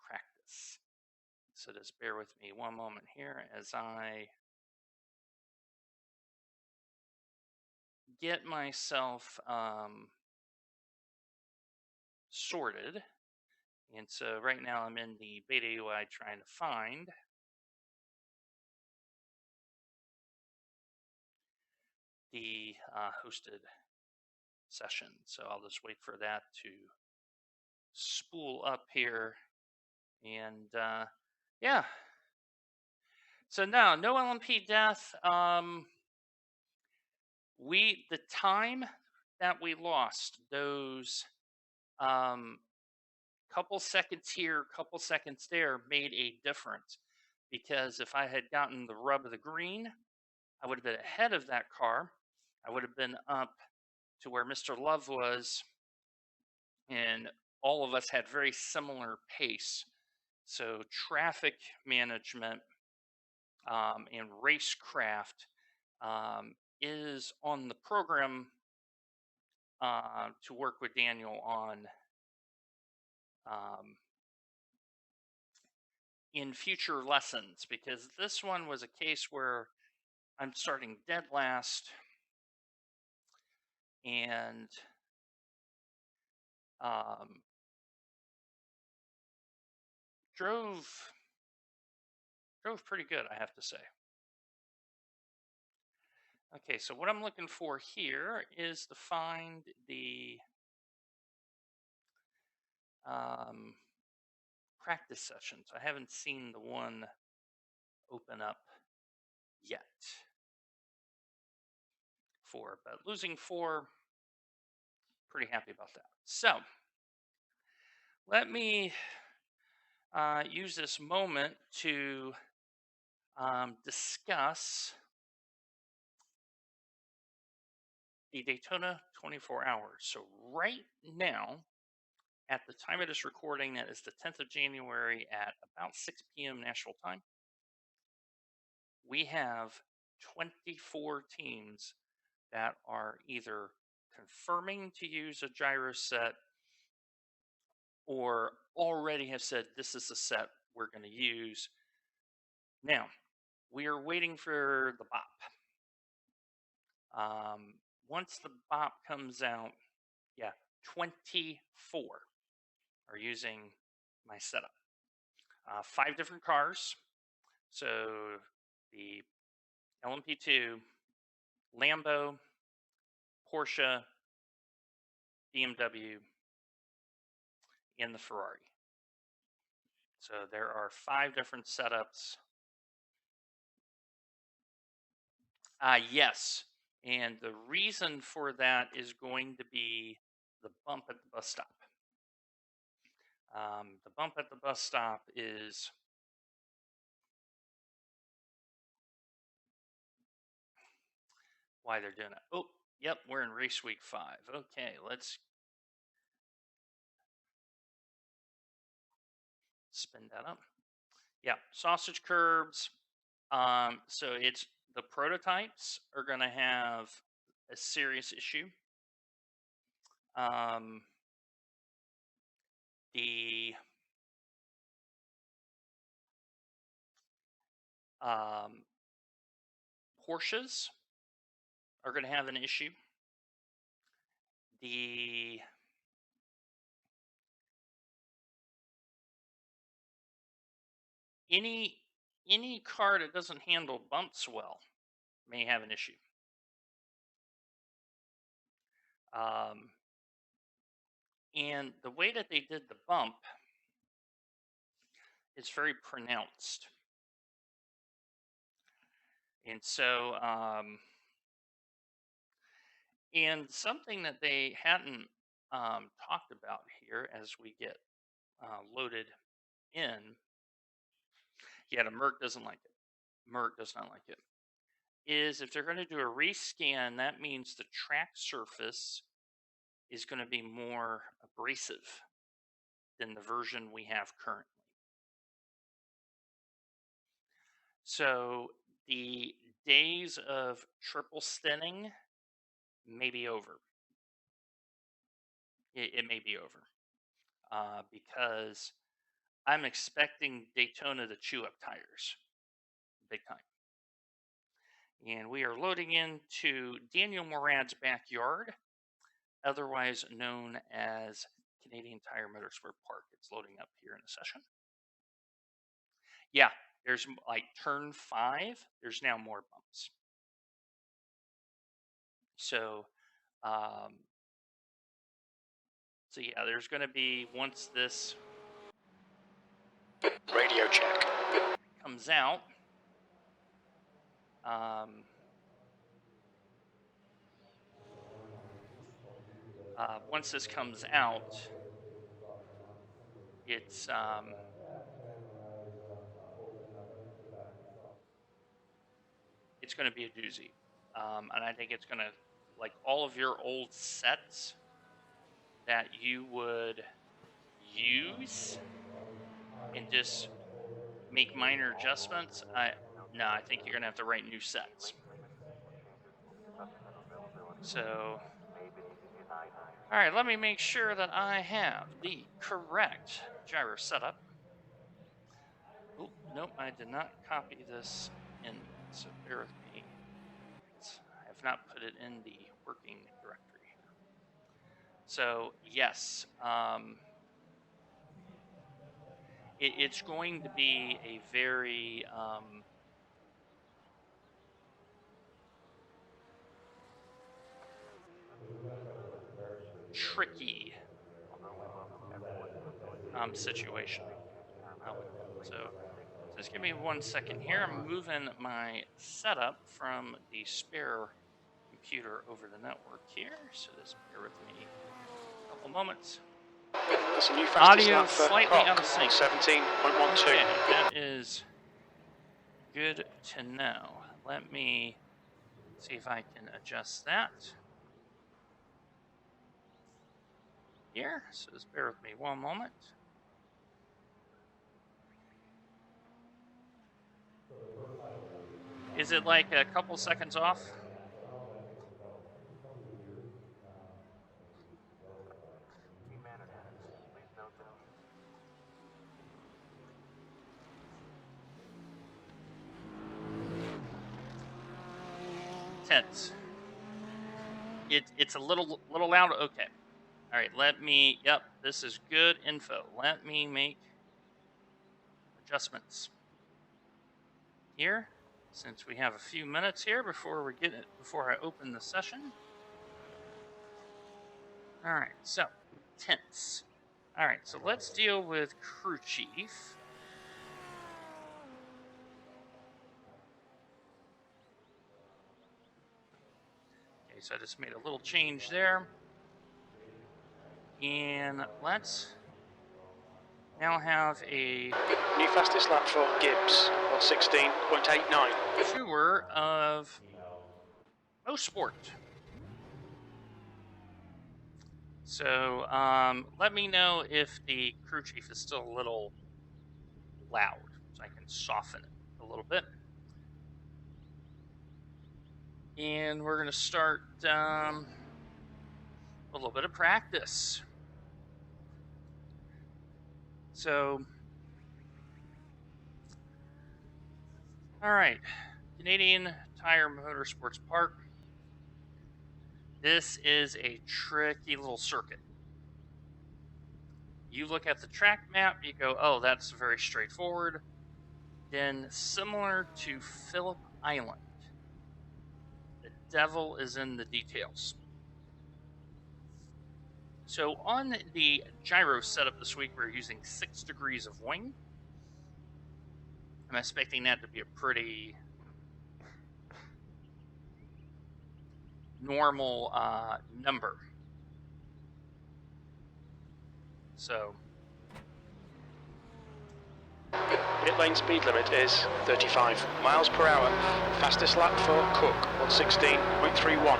practice. So just bear with me one moment here as I get myself sorted. And so right now I'm in the beta UI trying to find the hosted session. So I'll just wait for that to spool up here. And yeah. So no LMP death. The time that we lost, those couple seconds here, couple seconds there, made a difference. Because if I had gotten the rub of the green, I would have been ahead of that car. I would have been up to where Mr. Love was, and all of us had very similar pace. So traffic management and racecraft is on the program to work with Daniel on in future lessons, because this one was a case where I'm starting dead last and drove pretty good, I have to say. Okay, so what I'm looking for here is to find the practice sessions. I haven't seen the one open up yet but losing 4, pretty happy about that. So let me use this moment to discuss the Daytona 24 hours. So right now, at the time of this recording, that is the 10th of January at about 6 p.m. National Time, we have 24 teams that are either confirming to use a gyro set or already have said this is the set we're going to use. Now, we are waiting for the BOP. Once the BOP comes out, 24 are using my setup. 5 different cars. So the LMP2, Lambo, Porsche, BMW, and the Ferrari. So there are 5 different setups. Yes. And the reason for that is going to be the bump at the bus stop. The bump at the bus stop is why they're doing it. Oh, yep, we're in race week 5. Okay, let's spin that up. Yeah, sausage curbs. So it's the prototypes are going to have a serious issue. The Porsches are going to have an issue. The any car that doesn't handle bumps well may have an issue. And the way that they did the bump is very pronounced. And so, and something that they hadn't talked about here as we get loaded in, yeah, the Merc doesn't like it. Merc does not like it. Is if they're going to do a rescan, that means the track surface is going to be more abrasive than the version we have currently. So the days of triple stinning may be over. It may be over because I'm expecting Daytona to chew up tires big time. And we are loading into Daniel Morad's backyard, otherwise known as Canadian Tire Motorsport Park. It's loading up here in a session. Yeah, there's like turn 5, there's now more bumps. So, yeah, there's going to be, once this Radio check. comes out, once this comes out, it's it's going to be a doozy, and I think it's going to, like, all of your old sets that you would use and just make minor adjustments. I think you're going to have to write new sets. So, all right, let me make sure that I have the correct gyro setup. Oh, nope, I did not copy this in yet, so bear with me. I have not put it in the working directory here. So, yes, it's going to be a very tricky situation. So just give me 1 second here. I'm moving my setup from the spare computer over the network here, so just bear with me a couple moments. That's a new fastest Audio lap for slightly Cock, out of sync. 17.12. Okay, that is good to know. Let me see if I can adjust that here. So just bear with me 1 moment. Is it like a couple seconds off? Tense. It's a little loud. Okay. All right. Let me. Yep. This is good info. Let me make adjustments here, since we have a few minutes here before I open the session. All right. So tense. All right. So let's deal with crew chief. Okay. So I just made a little change there. And let's now have a New fastest lap for Gibbs, 1:16.89. tour of most sport. So let me know if the crew chief is still a little loud, so I can soften it a little bit. And we're going to start a little bit of practice. So, all right, Canadian Tire Motorsports Park. This is a tricky little circuit. You look at the track map, you go, oh, that's very straightforward. Then, similar to Phillip Island, the devil is in the details. So on the gyro setup this week, we're using 6 degrees of wing. I'm expecting that to be a pretty normal number. So Pit lane speed limit is 35 miles per hour. Fastest lap for Cook, 1:16.31.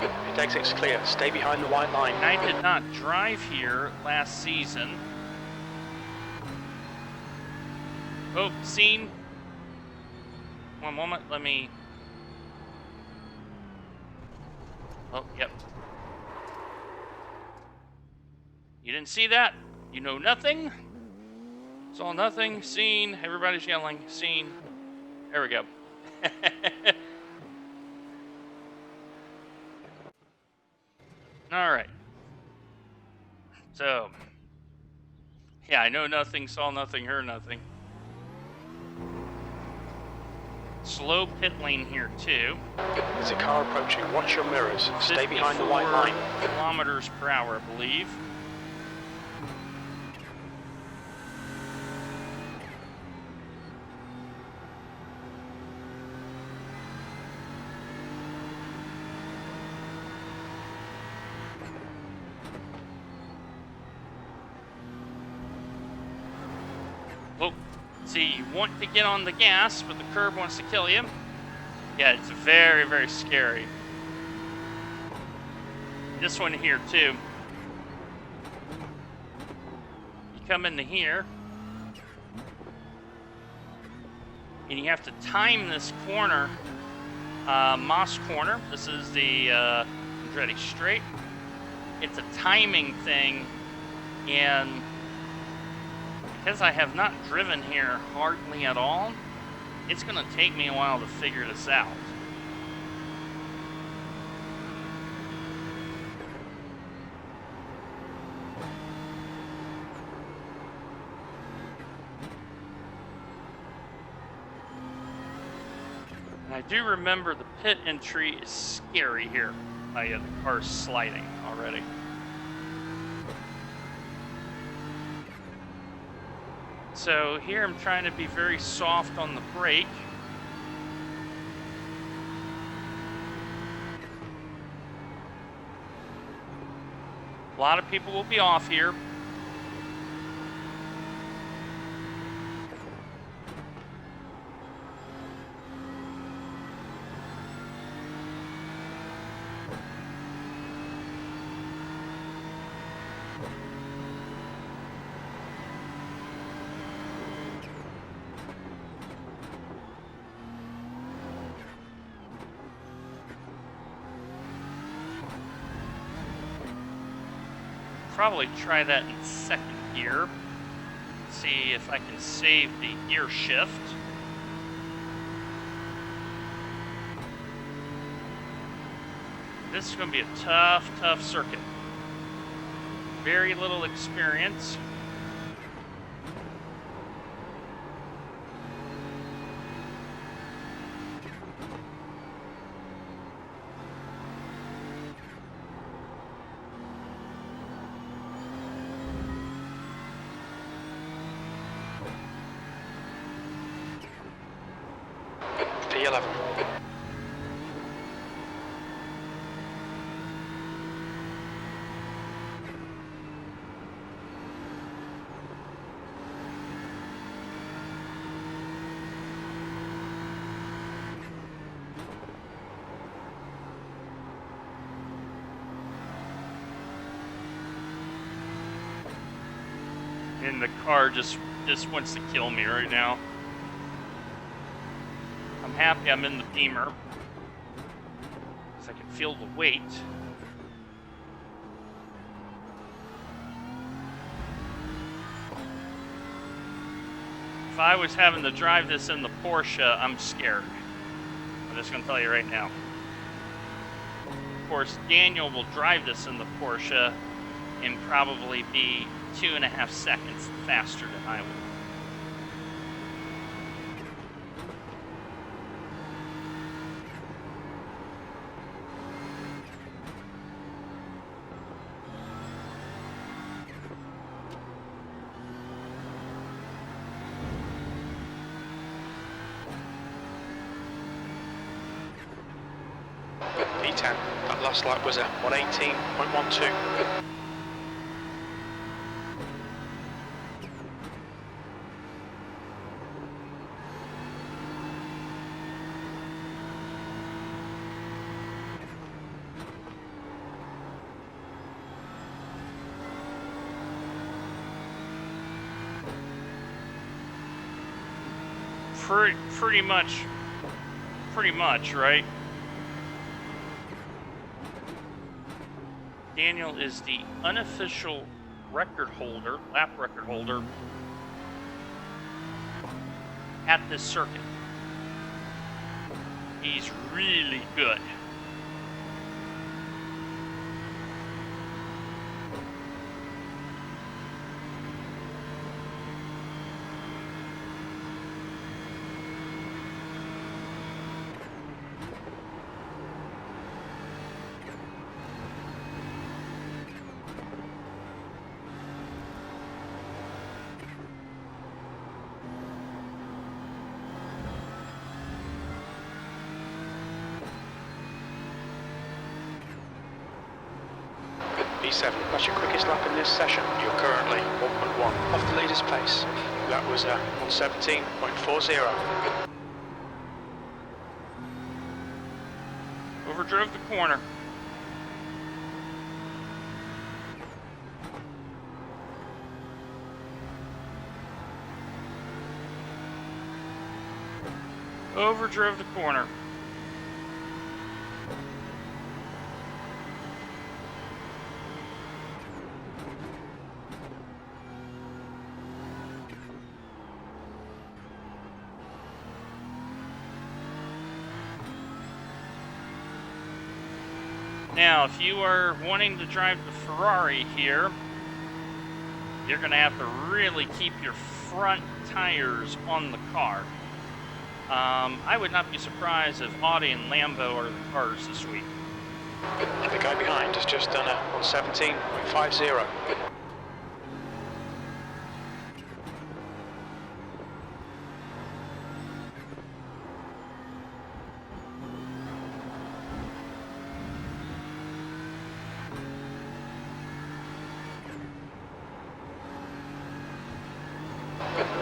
Pit exit's clear. Stay behind the white line. I did not drive here last season. Oh, scene. One moment, let me... Oh, yep. You didn't see that? You know nothing? Saw nothing, scene, everybody's yelling, scene. There we go. All right. So, yeah, I know nothing, saw nothing, heard nothing. Slow pit lane here, too. There's a car approaching. Watch your mirrors. Stay behind the white line. Kilometers per hour, I believe. Oh, see, you want to get on the gas, but the curb wants to kill you. Yeah, it's very, very scary. This one here, too. You come into here, and you have to time this corner, Moss Corner. This is the Andretti Straight. It's a timing thing, and because I have not driven here hardly at all, it's going to take me a while to figure this out. And I do remember the pit entry is scary here. The car's sliding already. So here I'm trying to be very soft on the brake. A lot of people will be off here. Probably try that in second gear. See if I can save the gear shift. This is going to be a tough circuit. Very little experience. P11. And the car just wants to kill me right now. I'm happy I'm in the Beamer, because I can feel the weight. If I was having to drive this in the Porsche, I'm scared. I'm just going to tell you right now. Of course, Daniel will drive this in the Porsche and probably be 2.5 seconds faster than I will. P10, that last lap was a 118.12. Pretty much, right? Daniel is the unofficial record holder, lap record holder at this circuit. He's really good. P7, that's your quickest lap in this session. You're currently 1.1 off the leader's pace. That was a 117.40. Overdrove the corner. Overdrove the corner. Now, if you are wanting to drive the Ferrari here, you're going to have to really keep your front tires on the car. I would not be surprised if Audi and Lambo are the cars this week. The guy behind has just done a 117.50.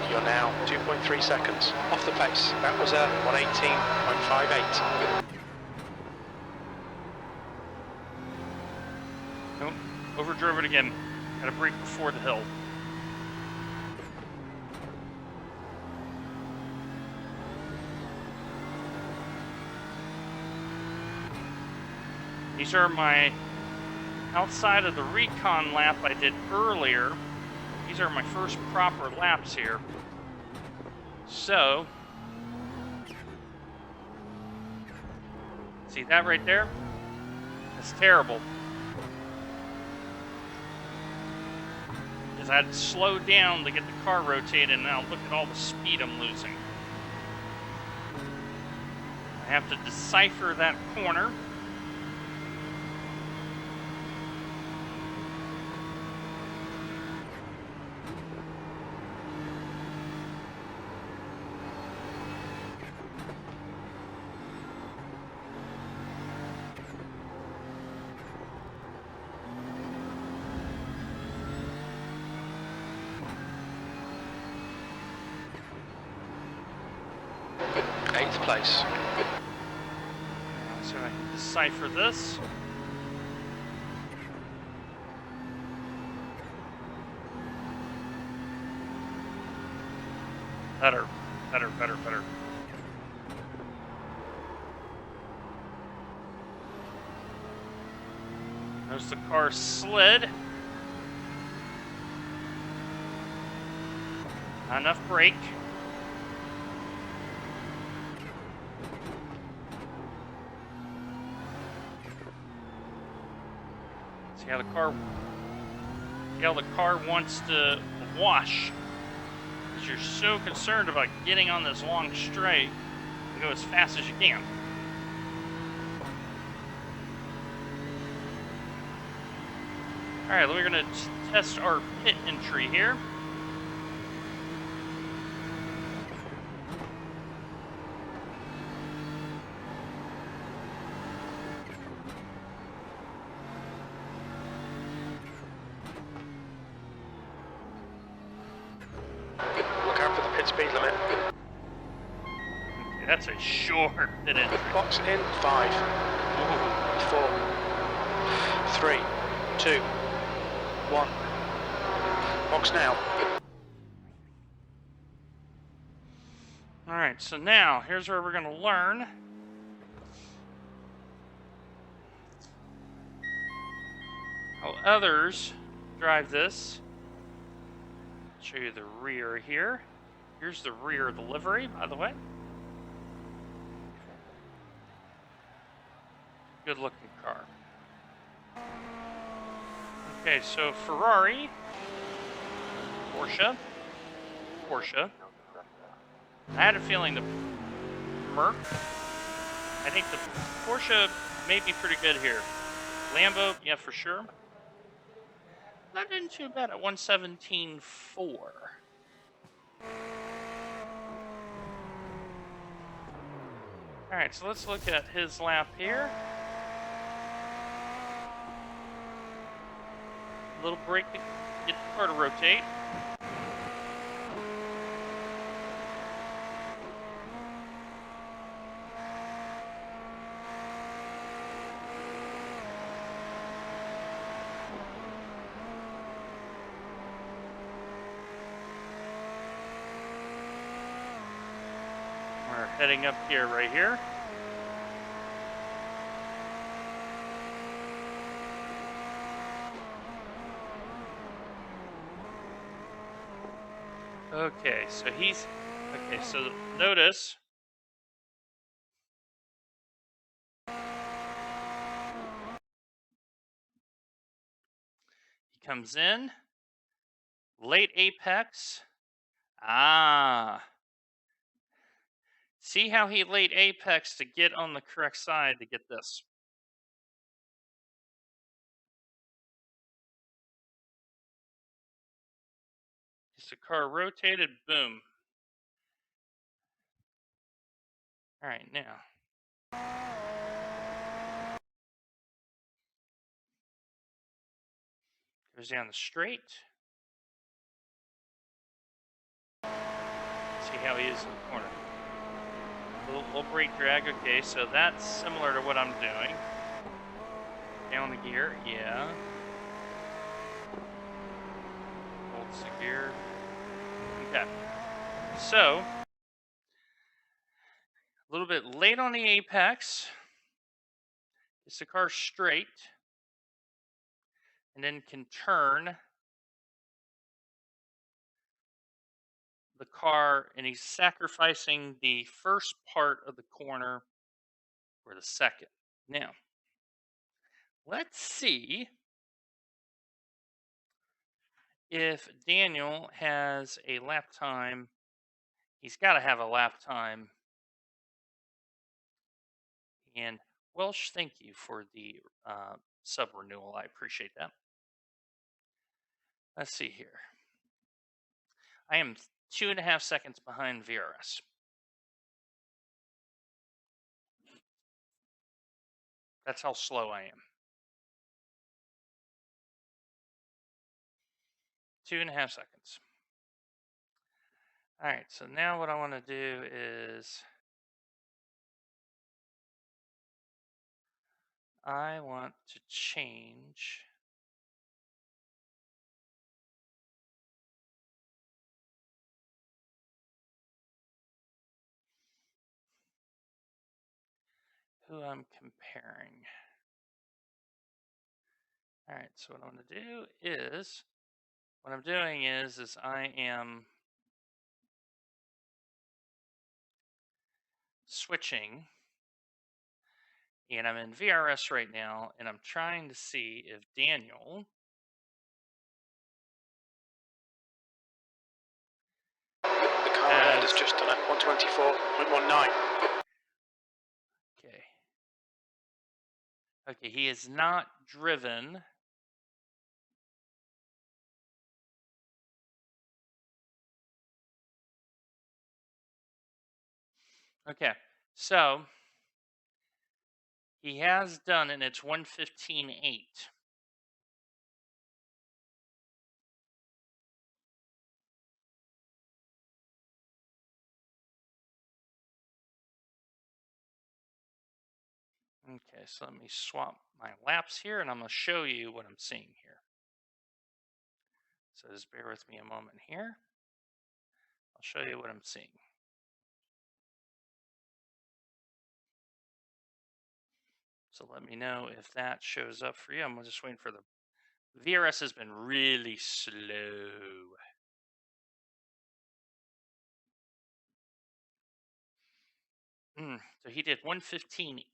You're now 2.3 seconds off the pace. That was a 118.58. Nope, overdrove it again. Got to brake before the hill. These are my, outside of the recon lap I did earlier, these are my first proper laps here. So, see that right there? That's terrible. Because I had to slow down to get the car rotated, and now look at all the speed I'm losing. I have to decipher that corner. Eighth place. So I can decipher this. Better, better, better, better. Notice the car slid. Not enough brake. See how the car wants to wash, because you're so concerned about getting on this long straight and go as fast as you can. All right, we're gonna test our pit entry here. Look out for the pit speed limit. Okay, that's a short pit entry. Box in 5, 4, 3, 2, 1. Box now. All right, so now here's where we're gonna learn how others drive this. Show you the rear here. Here's the rear delivery, by the way. Good looking car. Okay, so Ferrari, Porsche. I had a feeling the Merc. I think the Porsche may be pretty good here. Lambo, yeah, for sure. Not doing too bad at 117.4. All right, so let's look at his lap here. A little brake to get the car to rotate. We're heading up here, right here. Okay, so so notice he comes in, late apex. See how he late apex to get on the correct side to get this. Just the car rotated, boom. All right, now. Goes down the straight. See how he is in the corner. Little brake drag. Okay, so that's similar to what I'm doing. Down the gear, yeah. Holds the gear. Okay. So, a little bit late on the apex. Gets the car straight. And then can turn the car, and he's sacrificing the first part of the corner for the second. Now, let's see if Daniel has a lap time. He's got to have a lap time. And Welsh, thank you for the sub renewal. I appreciate that. Let's see here. I am 2.5 seconds behind VRS. That's how slow I am. 2.5 seconds. All right, so now what I want to do is I want to change who I'm comparing. All right, so what I'm going to do is, what I'm doing is I am switching, and I'm in VRS right now, and I'm trying to see if Daniel. The car ahead has just done it, 124.19. Okay. Okay, he is not driven. Okay, so he has done, and it's 115.8. Okay, so let me swap my laps here, and I'm going to show you what I'm seeing here. So just bear with me a moment here. I'll show you what I'm seeing. So let me know if that shows up for you. I'm just waiting for the VRS has been really slow. So he did 115.8.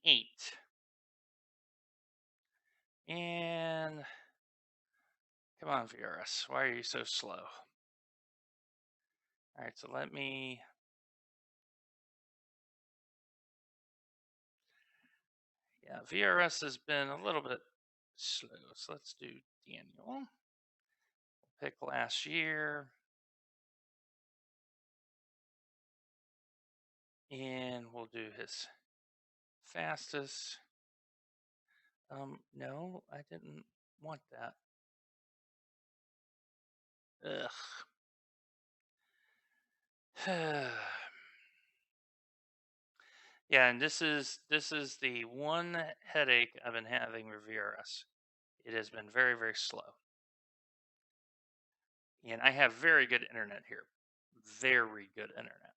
And come on, VRS. Why are you so slow? All right, so let me. Yeah, VRS has been a little bit slow. So let's do Daniel. Pick last year. And we'll do his fastest. No, I didn't want that. Ugh. Yeah, and this is the one headache I've been having with VRS. It has been very, very slow. And I have very good internet here. Very good internet.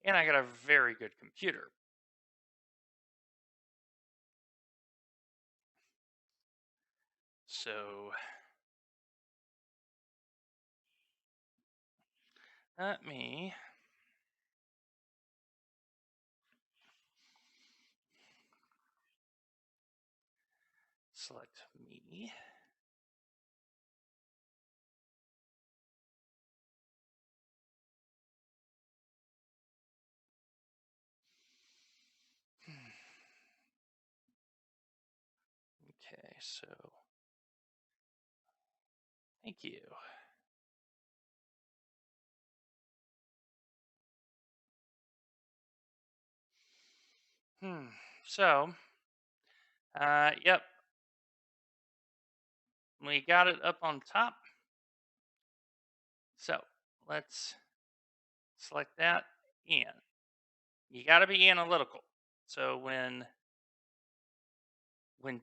And I got a very good computer. So let me select me. Okay, so thank you. So, yep, we got it up on top. So let's select that, and you got to be analytical. So when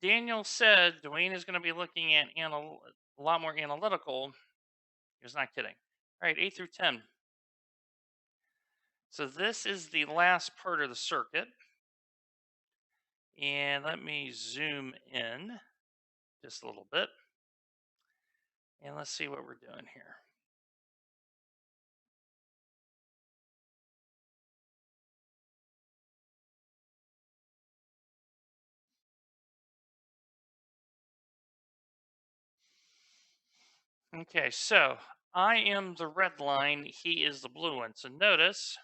Daniel said Dwayne is going to be looking at a lot more analytical, he was not kidding. All right, 8 through 10. So this is the last part of the circuit. And let me zoom in just a little bit. And let's see what we're doing here. Okay, so I am the red line, he is the blue one. So notice,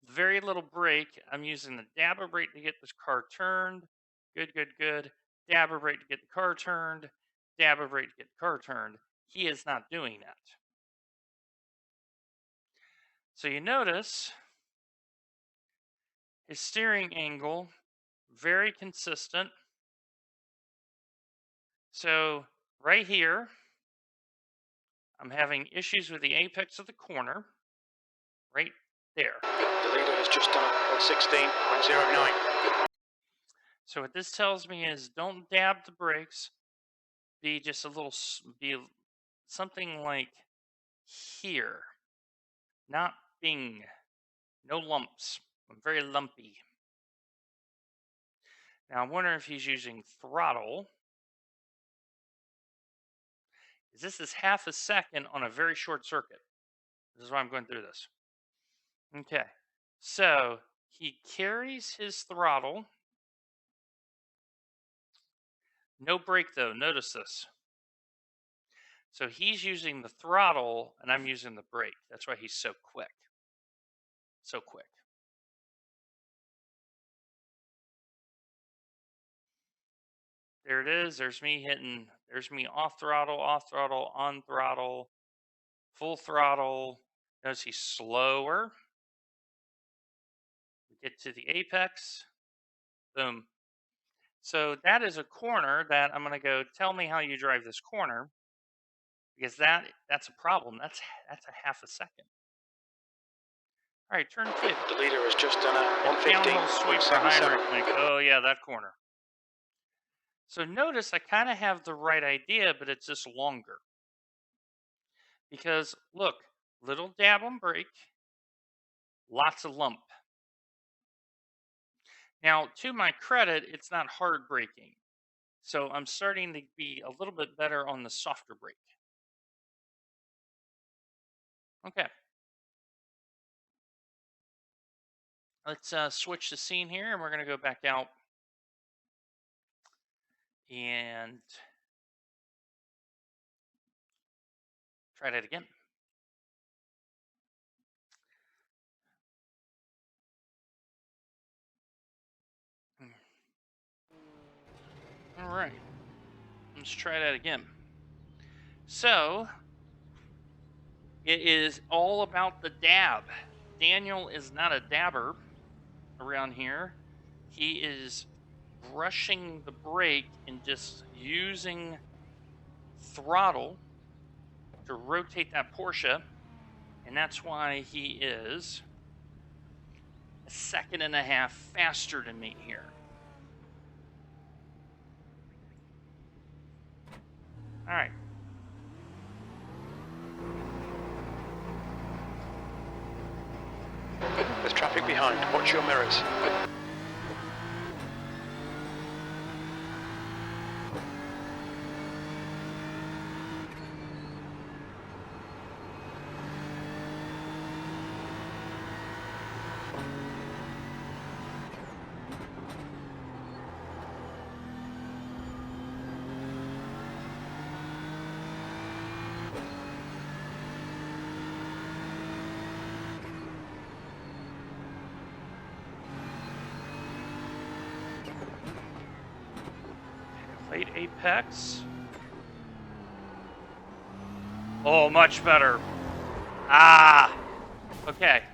very little brake. I'm using the dabber brake to get this car turned. Good, good, good. Dabber brake to get the car turned. Dabber brake to get the car turned. He is not doing that. So you notice his steering angle, very consistent. So right here, I'm having issues with the apex of the corner, right there. The leader has just done it, 116.09. So what this tells me is don't dab the brakes. Be just a little, be something like here, not bing. No lumps. I'm very lumpy. Now, I'm wondering if he's using throttle. This is half a second on a very short circuit. This is why I'm going through this. Okay. So, he carries his throttle. No brake, though. Notice this. So, he's using the throttle, and I'm using the brake. That's why he's so quick. So quick. There it is. There's me hitting. There's me off throttle, on throttle, full throttle. Notice he's slower. We get to the apex. Boom. So that is a corner that I'm going to go, tell me how you drive this corner, because that's a problem. That's a half a second. All right, turn 2. The leader has just done a Downhill sweep for high 115.77. brake. Oh yeah, that corner. So notice I kind of have the right idea, but it's just longer. Because look, little dab on brake, lots of lump. Now, to my credit, it's not hard braking. So I'm starting to be a little bit better on the softer brake. Okay. Let's switch the scene here, and we're going to go back out and try that again. All right. Let's try that again. So, it is all about the dab. Daniel is not a dabber around here. He is brushing the brake and just using throttle to rotate that Porsche, and that's why he is a second and a half faster than me here. All right. There's traffic behind. Watch your mirrors. Late apex. Oh, much better. Ah, okay.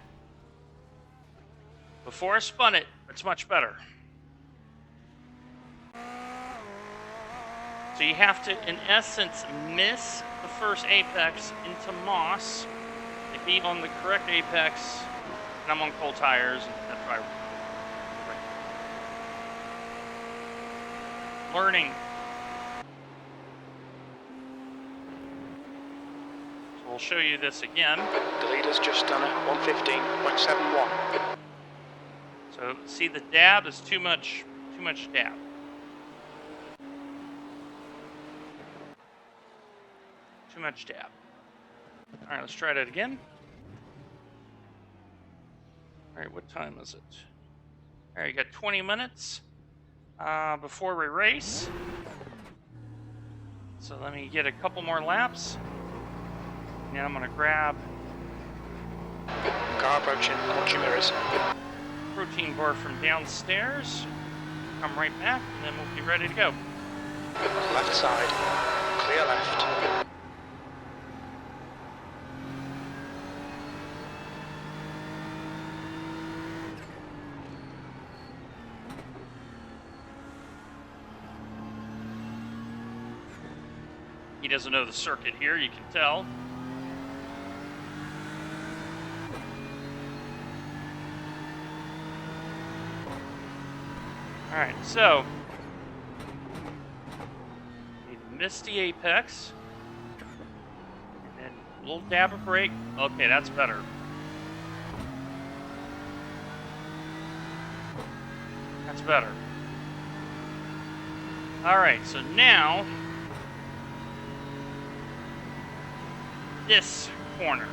Before I spun it, it's much better. So you have to, in essence, miss the first apex into moss to be on the correct apex. And I'm on cold tires, and that's why I'm learning. So we'll show you this again. The leader's just done a 115.71. So see, the dab is too much dab. Too much dab. All right, let's try that again. All right, what time is it? All right, you got 20 minutes before we race. So let me get a couple more laps. Now I'm gonna grab Car approaching. Watch your mirrors. protein bar from downstairs. Come right back, and then we'll be ready to go. Left side. Clear left. He doesn't know the circuit here, you can tell. All right, so we missed the apex, and then a little dab of brake. Okay, that's better. That's better. All right, so now this corner.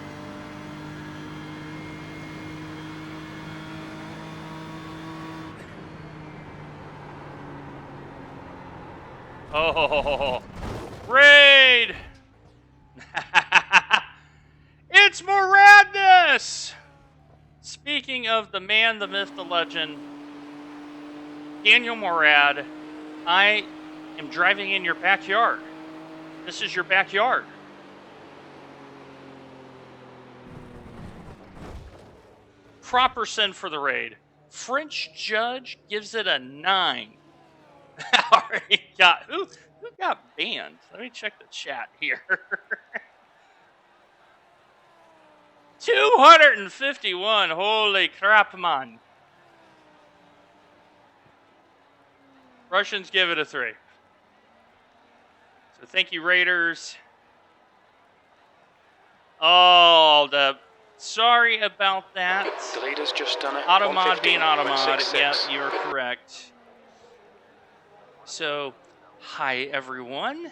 Oh, raid! It's Moradness! Speaking of the man, the myth, the legend, Daniel Morad, I am driving in your backyard. This is your backyard. Proper send for the raid. French judge gives it a 9. Already got who got banned? Let me check the chat here. 251. Holy crap, man. Russians give it a 3. So thank you, Raiders. Oh, sorry about that. The leader's just done it. Automod being Automod. Yep, 1:15.66. you're correct. So, hi everyone.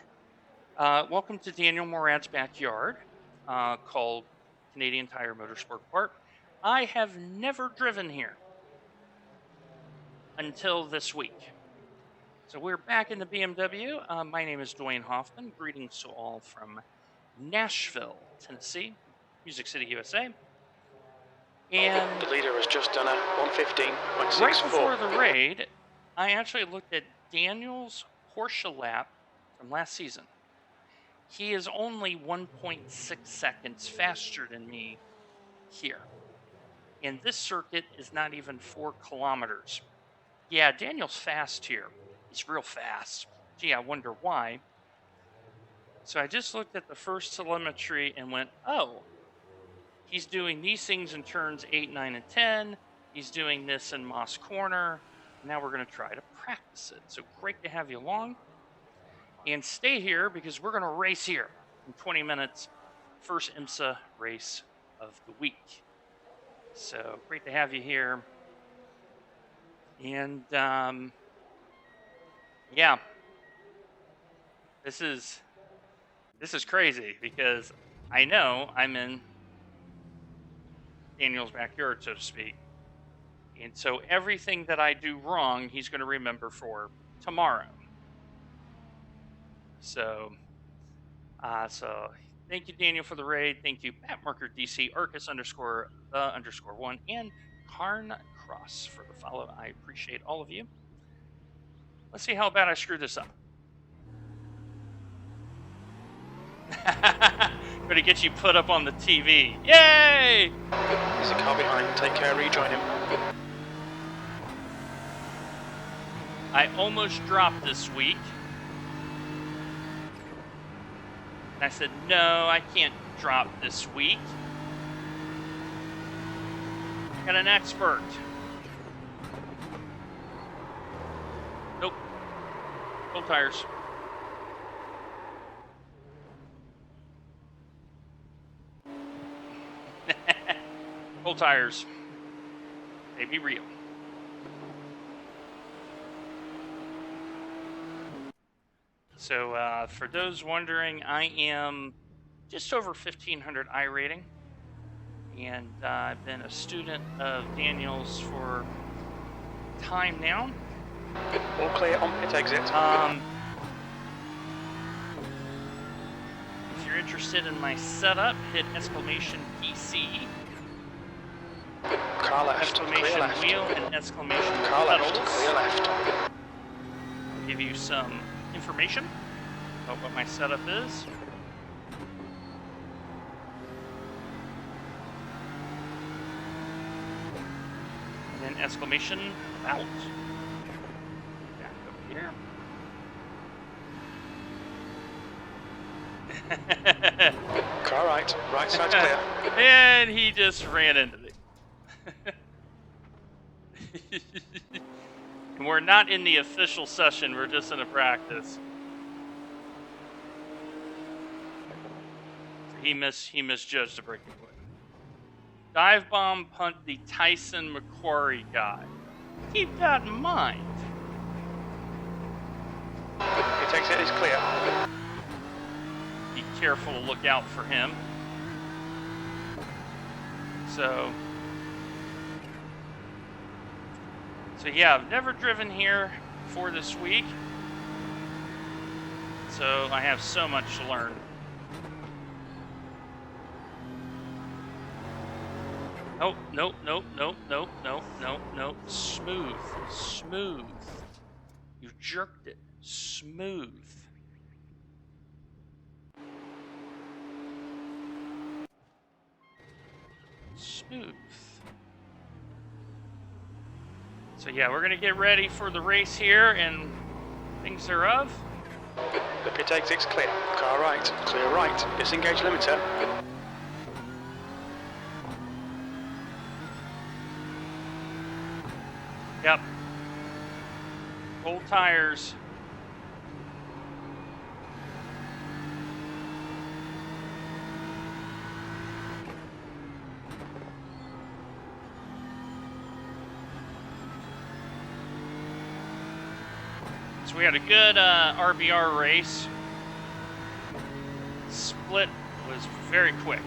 Welcome to Daniel Morad's backyard, called Canadian Tire Motorsport Park. I have never driven here until this week. So we're back in the BMW. My name is Dwayne Hoffman. Greetings to all from Nashville, Tennessee, Music City, USA. And The leader has just done a right before 1:15.64. the raid, I actually looked at Daniel's Porsche lap from last season. He is only 1.6 seconds faster than me here. And this circuit is not even 4 kilometers. Yeah, Daniel's fast here. He's real fast. Gee, I wonder why. So I just looked at the first telemetry and went, oh, he's doing these things in turns 8, 9, and 10. He's doing this in Moss Corner. Now we're going to try to practice it. So great to have you along. And stay here because we're going to race here in 20 minutes. First IMSA race of the week. So great to have you here. And yeah, this is crazy because I know I'm in Daniel's backyard, so to speak. And so everything that I do wrong, he's going to remember for tomorrow. So thank you, Daniel, for the raid. Thank you, Patmarker DC, Arcus _1, and Karn Cross for the follow. I appreciate all of you. Let's see how bad I screwed this up. Gonna get you put up on the TV. Yay! There's a car behind. Take care, rejoin him. I almost dropped this week. And I said, no, I can't drop this week. Got an expert. Nope. Full tires. Full tires. They be real. So for those wondering, I am just over 1,500 I rating. And I've been a student of Daniel's for time now. All clear on pit exit. If you're interested in my setup, hit exclamation PC, Car left. exclamation Clear left. wheel, and exclamation Car left. pedals. Clear left. I'll give you some information about what my setup is. And then exclamation out. Back up here. Car right. Right side's clear. And he just ran into me. And we're not in the official session, we're just in a practice. He misjudged the braking point. Dive bomb punt the Tyson McQuarrie guy. Keep that in mind. He takes it is clear. Be careful to look out for him. So yeah, I've never driven here before this week. So I have so much to learn. Oh, nope, nope, nope, nope, nope, nope, nope. Smooth, smooth. You jerked it. Smooth. Smooth. So yeah, we're gonna get ready for the race here and things thereof. The pit exit's clear. Car right, clear right. Disengage limiter. Yep. Old tires. So we had a good RBR race. Split was very quick.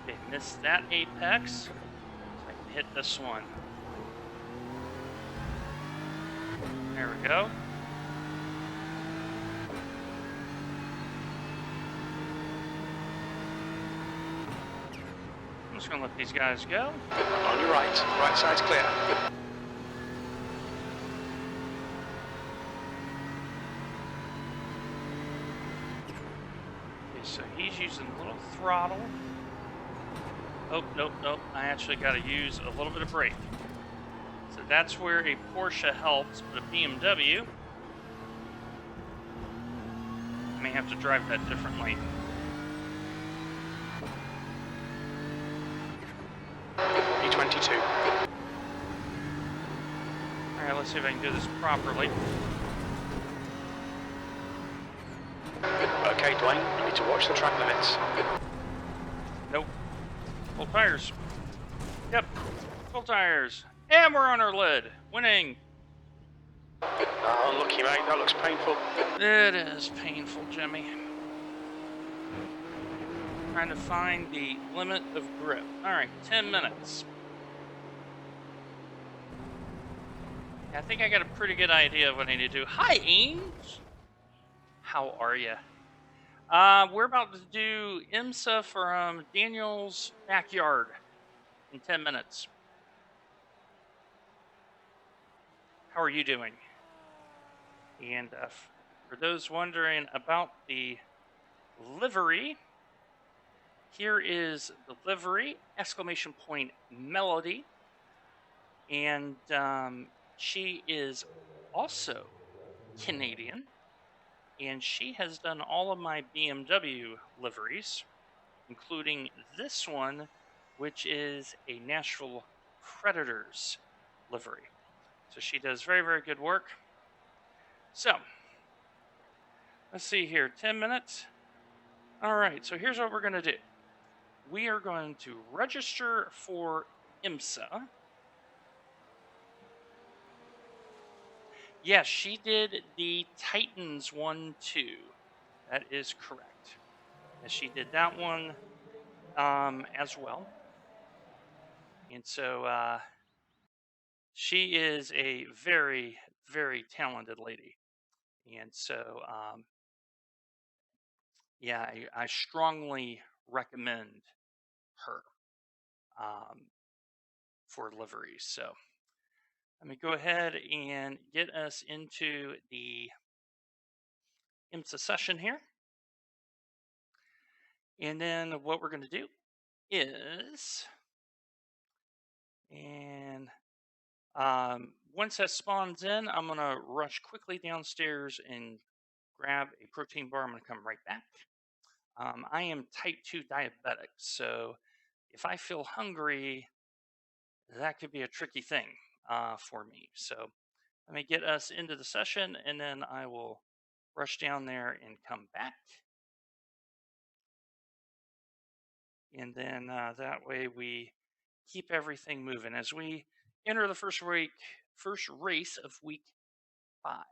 Okay, missed that apex. So I can hit this one. There we go. I'm just gonna let these guys go. On your right. Right side's clear. Okay, so he's using a little throttle. Oh, nope, nope. I actually got to use a little bit of brake. So that's where a Porsche helps, but a BMW, I may have to drive that differently. E22. All right, let's see if I can do this properly. Okay, Dwayne, you need to watch the track limits. Nope. Full tires. Yep. Full tires. And we're on our lid. Winning. Oh, unlucky, mate. That looks painful. It is painful, Jimmy. Trying to find the limit of grip. All right, 10 minutes. I think I got a pretty good idea of what I need to do. Hi, Ames. How are you? We're about to do IMSA from Daniel's backyard in 10 minutes. How are you doing? And for those wondering about the livery, here is the livery, exclamation point Melody. And she is also Canadian. And she has done all of my BMW liveries, including this one, which is a Nashville Predators livery. So she does very, very good work. So let's see here, 10 minutes. All right, so here's what we're going to do. We are going to register for IMSA. Yes, she did the Titans one too. That is correct. And she did that one as well. And so she is a very, very talented lady. And so, yeah, I strongly recommend her for liveries. So let me go ahead and get us into the IMSA session here. And then what we're going to do is, and once that spawns in, I'm going to rush quickly downstairs and grab a protein bar. I'm going to come right back. I am type 2 diabetic, so if I feel hungry, that could be a tricky thing for me. So let me get us into the session, and then I will rush down there and come back. And then that way we keep everything moving as we enter the first race of week 5.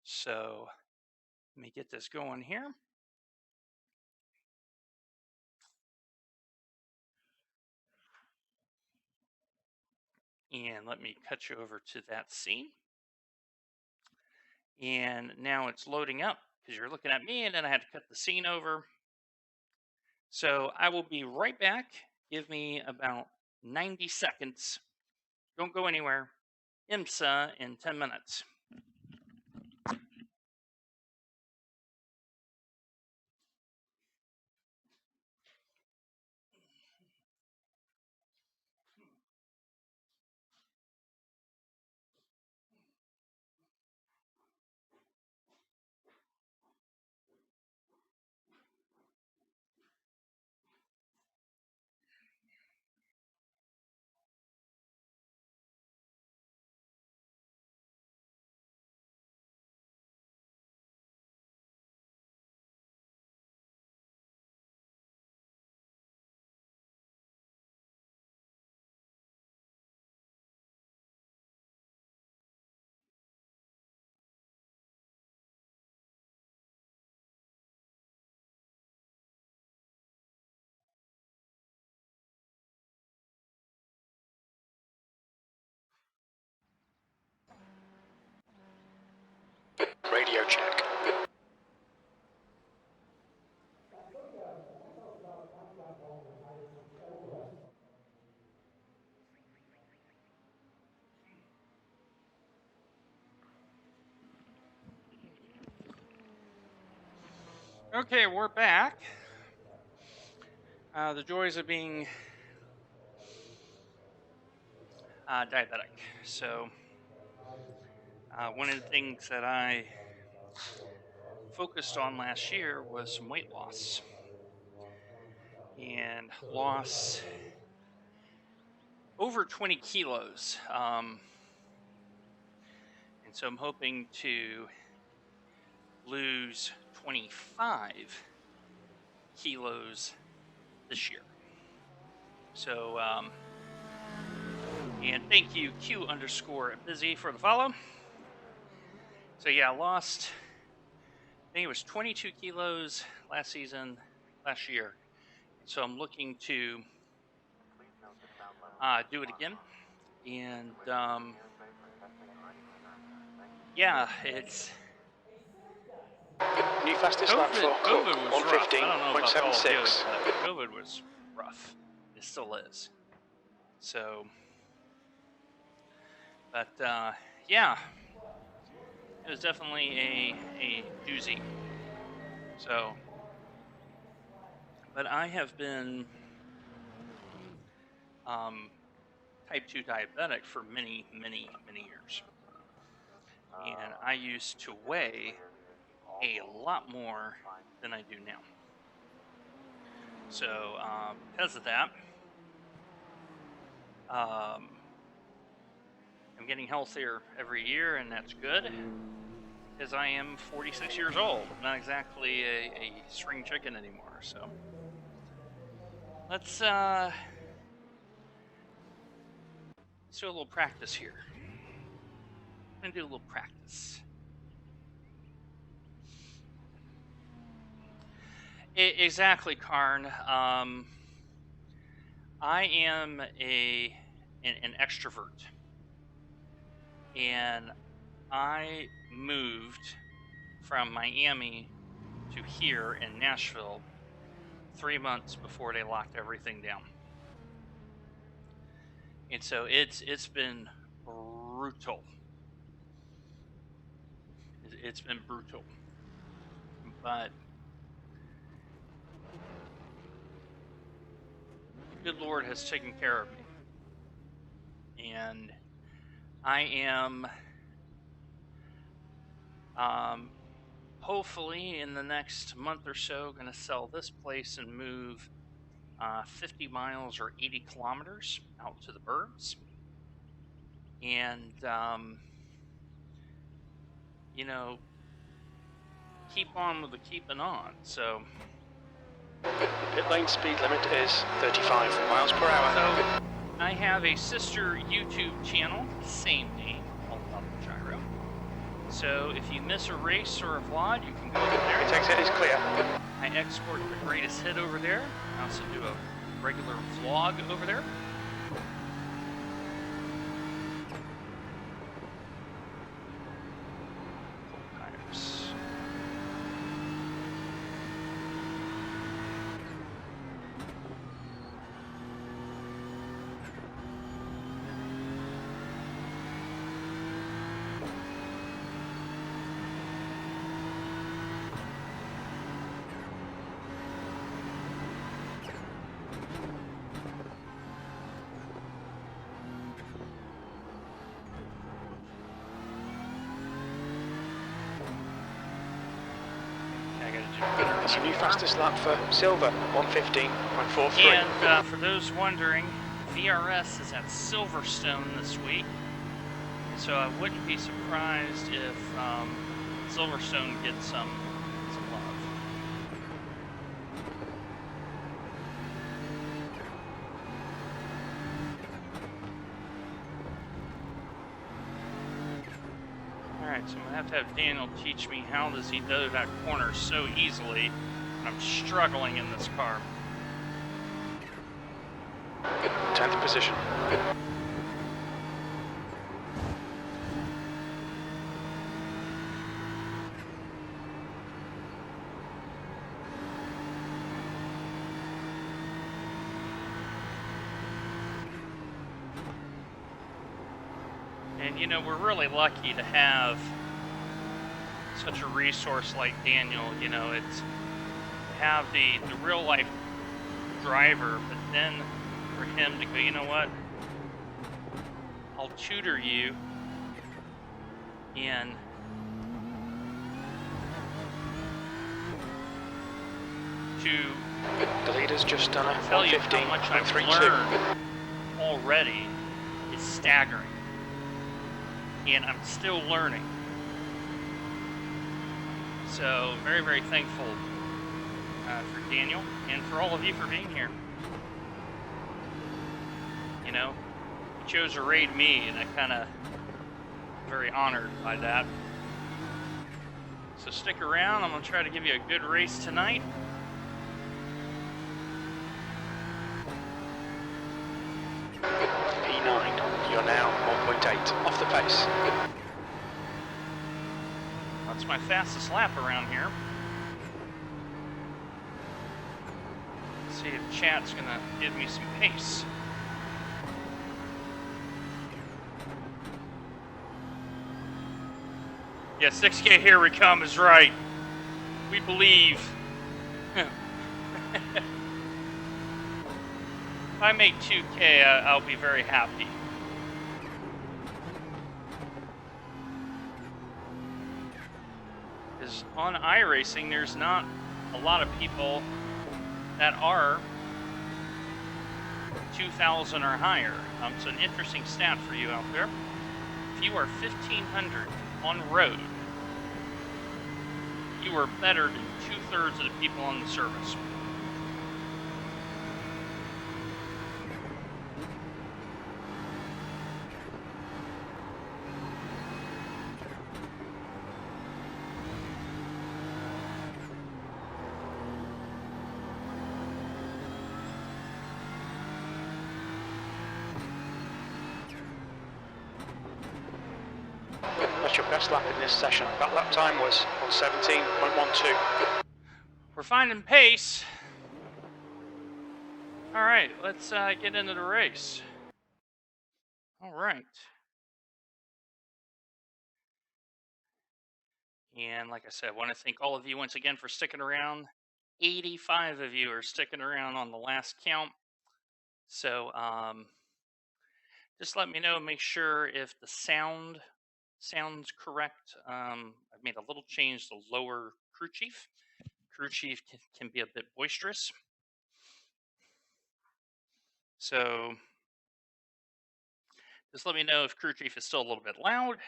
So let me get this going here. And let me cut you over to that scene. And now it's loading up because you're looking at me, and then I had to cut the scene over. So I will be right back. Give me about 90 seconds. Don't go anywhere. IMSA in 10 minutes. Radio check. Okay, we're back. The joys of being diabetic. So, one of the things that I focused on last year was some weight loss and loss over 20 kilos. And so I'm hoping to lose 25 kilos this year. So, and thank you, Q_busy for the follow. So yeah, I lost, I think it was 22 kilos last year. So I'm looking to do it again. And yeah, it's New fastest lap for Cook, COVID was rough. I don't know about all of you, 115.76. but COVID was rough. It still is. So, but yeah, it was definitely a doozy. So, but I have been type 2 diabetic for many, many, many years. And I used to weigh a lot more than I do now. So, because of that, I'm getting healthier every year, and that's good because I am 46 years old. I'm not exactly a spring chicken anymore. So, let's do a little practice here. I'm going to do a little practice. Exactly, Karn. I am an extrovert, and I moved from Miami to here in Nashville 3 months before they locked everything down, and so it's been brutal. It's been brutal, but the good Lord has taken care of me, and I am hopefully in the next month or so going to sell this place and move 50 miles or 80 kilometers out to the burbs, and you know, keep on with the keeping on. So Pit lane speed limit is 35 miles per hour. So I have a sister YouTube channel, same name, all about the gyro. So if you miss a race or a vlog, you can go over there. Pit exit is clear. I export the greatest hit over there. I also do a regular vlog over there. Tires. That's a new fastest lap for Silver, 1:15.43. And for those wondering, VRS is at Silverstone this week, so I wouldn't be surprised if Silverstone gets some love. Alright, so I'm going to have Daniel teach me how does he know that corner so easily. I'm struggling in this car. 10th position. And you know, we're really lucky to have such a resource like Daniel. You know, it's have the real life driver, but then for him to go, you know what, I'll tutor you in to The leader's just done a tell you how much I've 1:15.32. learned already is staggering, and I'm still learning. So very, very thankful for Daniel and for all of you for being here. You know, you chose to raid me, and I kind of very honored by that. So stick around. I'm gonna try to give you a good race tonight. P9, you're now 1.8 off the pace. That's my fastest lap around here. Let's see if chat's gonna give me some pace. Yeah, 6K, here we come is right. We believe. If I make 2K, I'll be very happy. Because on iRacing, there's not a lot of people that are 2,000 or higher. It's an interesting stat for you out there. If you are 1,500 on road, you are better than 2/3 of the people on the service. That's your best lap in this session. That lap time was 1:17.12. We're finding pace. All right, let's get into the race. All right. And like I said, I want to thank all of you once again for sticking around. 85 of you are sticking around on the last count. So just let me know, make sure if the sound sounds correct. I've made a little change to lower crew chief. Crew chief can be a bit boisterous. So just let me know if crew chief is still a little bit loud.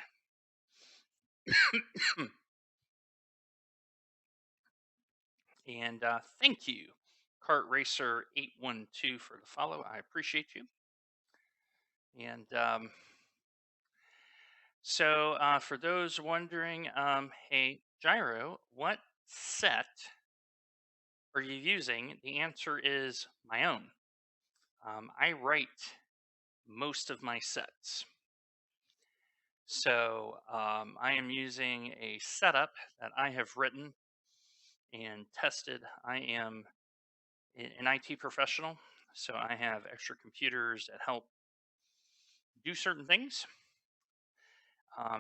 And thank you Kart Racer 812 for the follow. I appreciate you. And so for those wondering, hey, Gyro, what set are you using? The answer is my own. I write most of my sets. So I am using a setup that I have written and tested. I am an IT professional, so I have extra computers that help do certain things.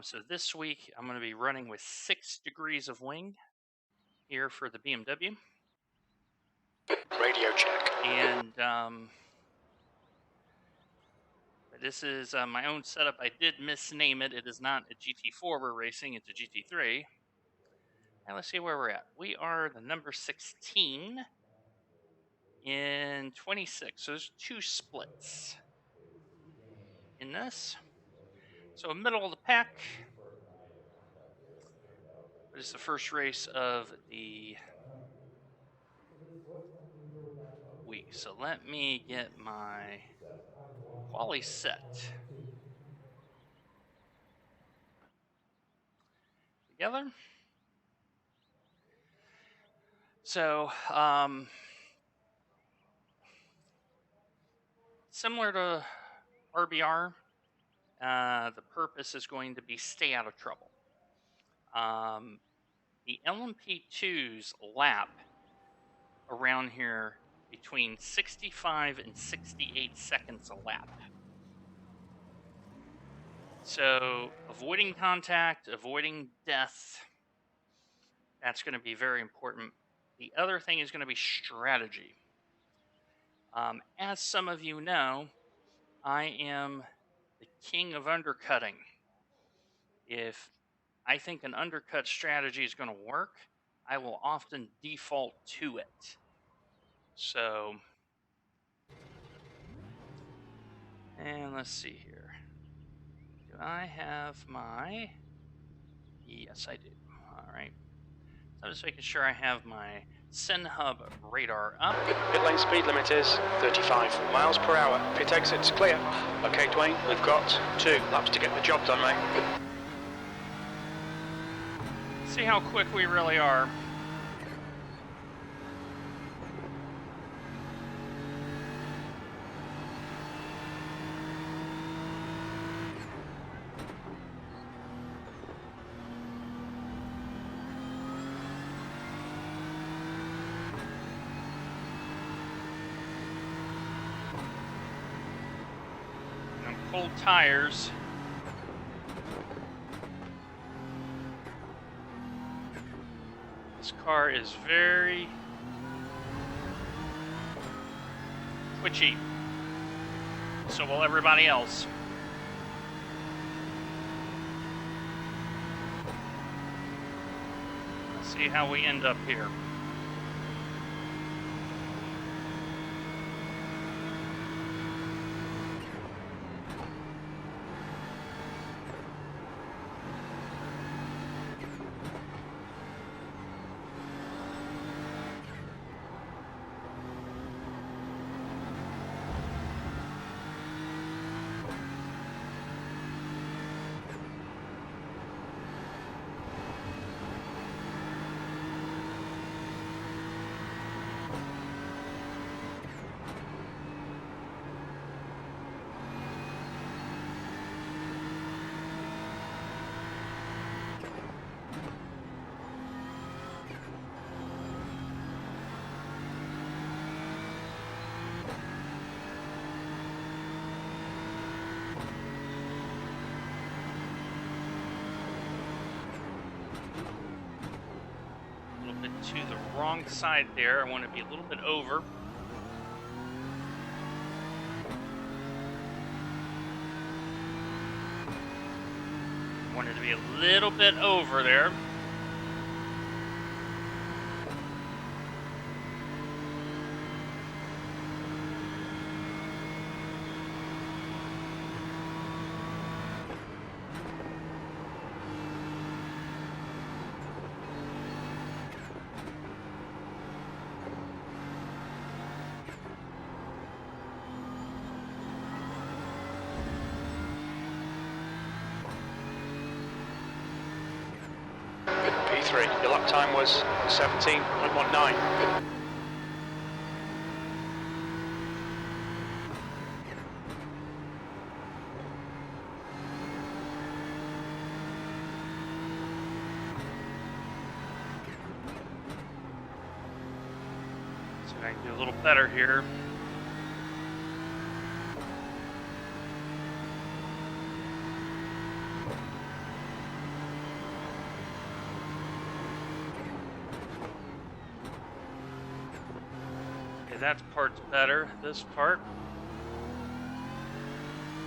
So this week I'm going to be running with 6 degrees of wing here for the BMW. Radio check. And this is my own setup. I did misname it. It is not a GT4 we're racing, it's a GT3. And let's see where we're at. We are the number 16 in 26. So there's 2 splits in this. So middle of the pack. But it's the first race of the week. So let me get my quali set together. So similar to RBR, the purpose is going to be stay out of trouble. The LMP2's lap around here between 65 and 68 seconds a lap. So avoiding contact, avoiding death, that's going to be very important. The other thing is going to be strategy. As some of you know, I am the king of undercutting. If I think an undercut strategy is going to work, I will often default to it. So, and let's see here. Do I have my... Yes, I do. All right. So I'm just making sure I have my SynHub radar up. Pit lane speed limit is 35 miles per hour. Pit exit's clear. Okay, Dwayne, we've got 2 laps to get the job done, mate. See how quick we really are. And cold tires. This car is very twitchy. So will everybody else. Let's see how we end up here. To the wrong side there. I want to be a little bit over. Wanted to be a little bit over there. 3. Your lap time was 1:17.19. See if I can do a little better here. Okay, that part's better. This part,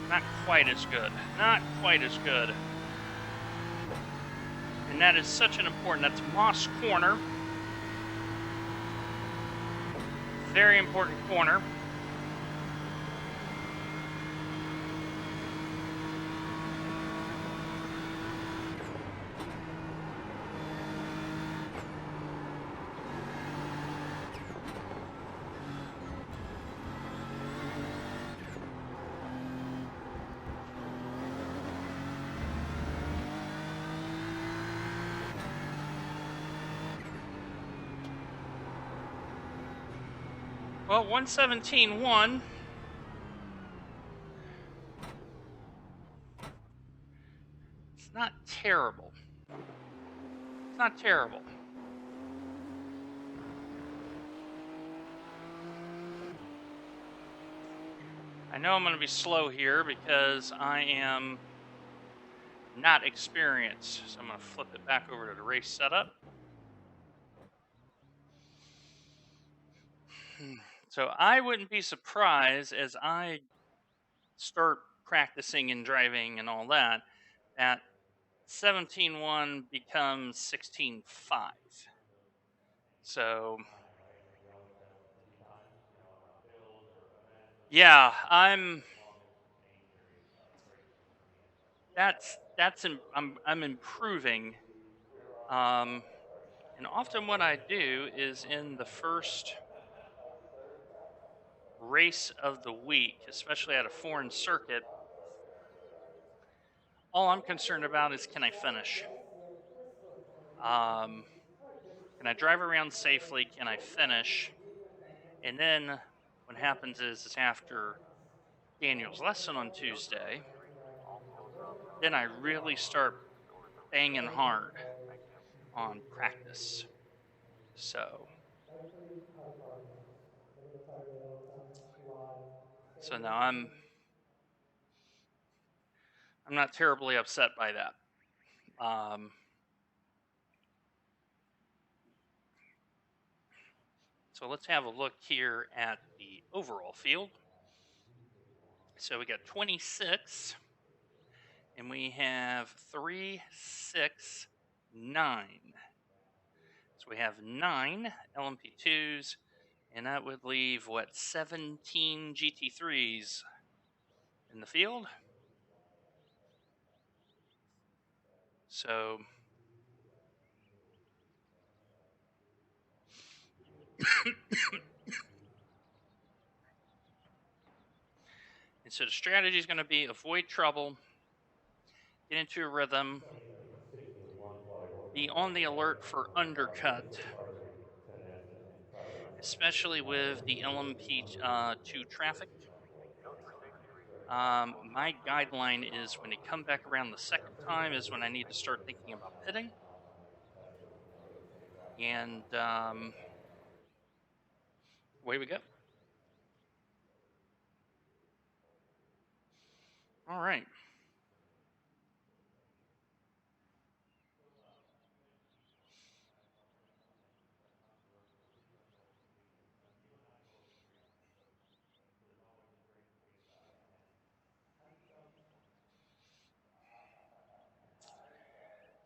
not quite as good. Not quite as good. And that is such an important, that's Moss Corner. Very important corner. Well, 117.1. It's not terrible. It's not terrible. I know I'm going to be slow here because I am not experienced. So I'm going to flip it back over to the race setup. So I wouldn't be surprised as I start practicing and driving and all that, that 17.1 becomes 16.5. So yeah, I'm improving. And often what I do is in the first race of the week, especially at a foreign circuit, all I'm concerned about is can I finish? Um, can I drive around safely? Can I finish? And then what happens is after Daniel's lesson on Tuesday, then I really start banging hard on practice. So now I'm not terribly upset by that. So let's have a look here at the overall field. So we got 26, and we have 3, 6, 9. So we have 9 LMP2s, and that would leave, 17 GT3s in the field. So and so the strategy is going to be avoid trouble, get into a rhythm, be on the alert for undercut, especially with the LMP2 traffic. My guideline is when they come back around the second time is when I need to start thinking about pitting. And away we go. All right.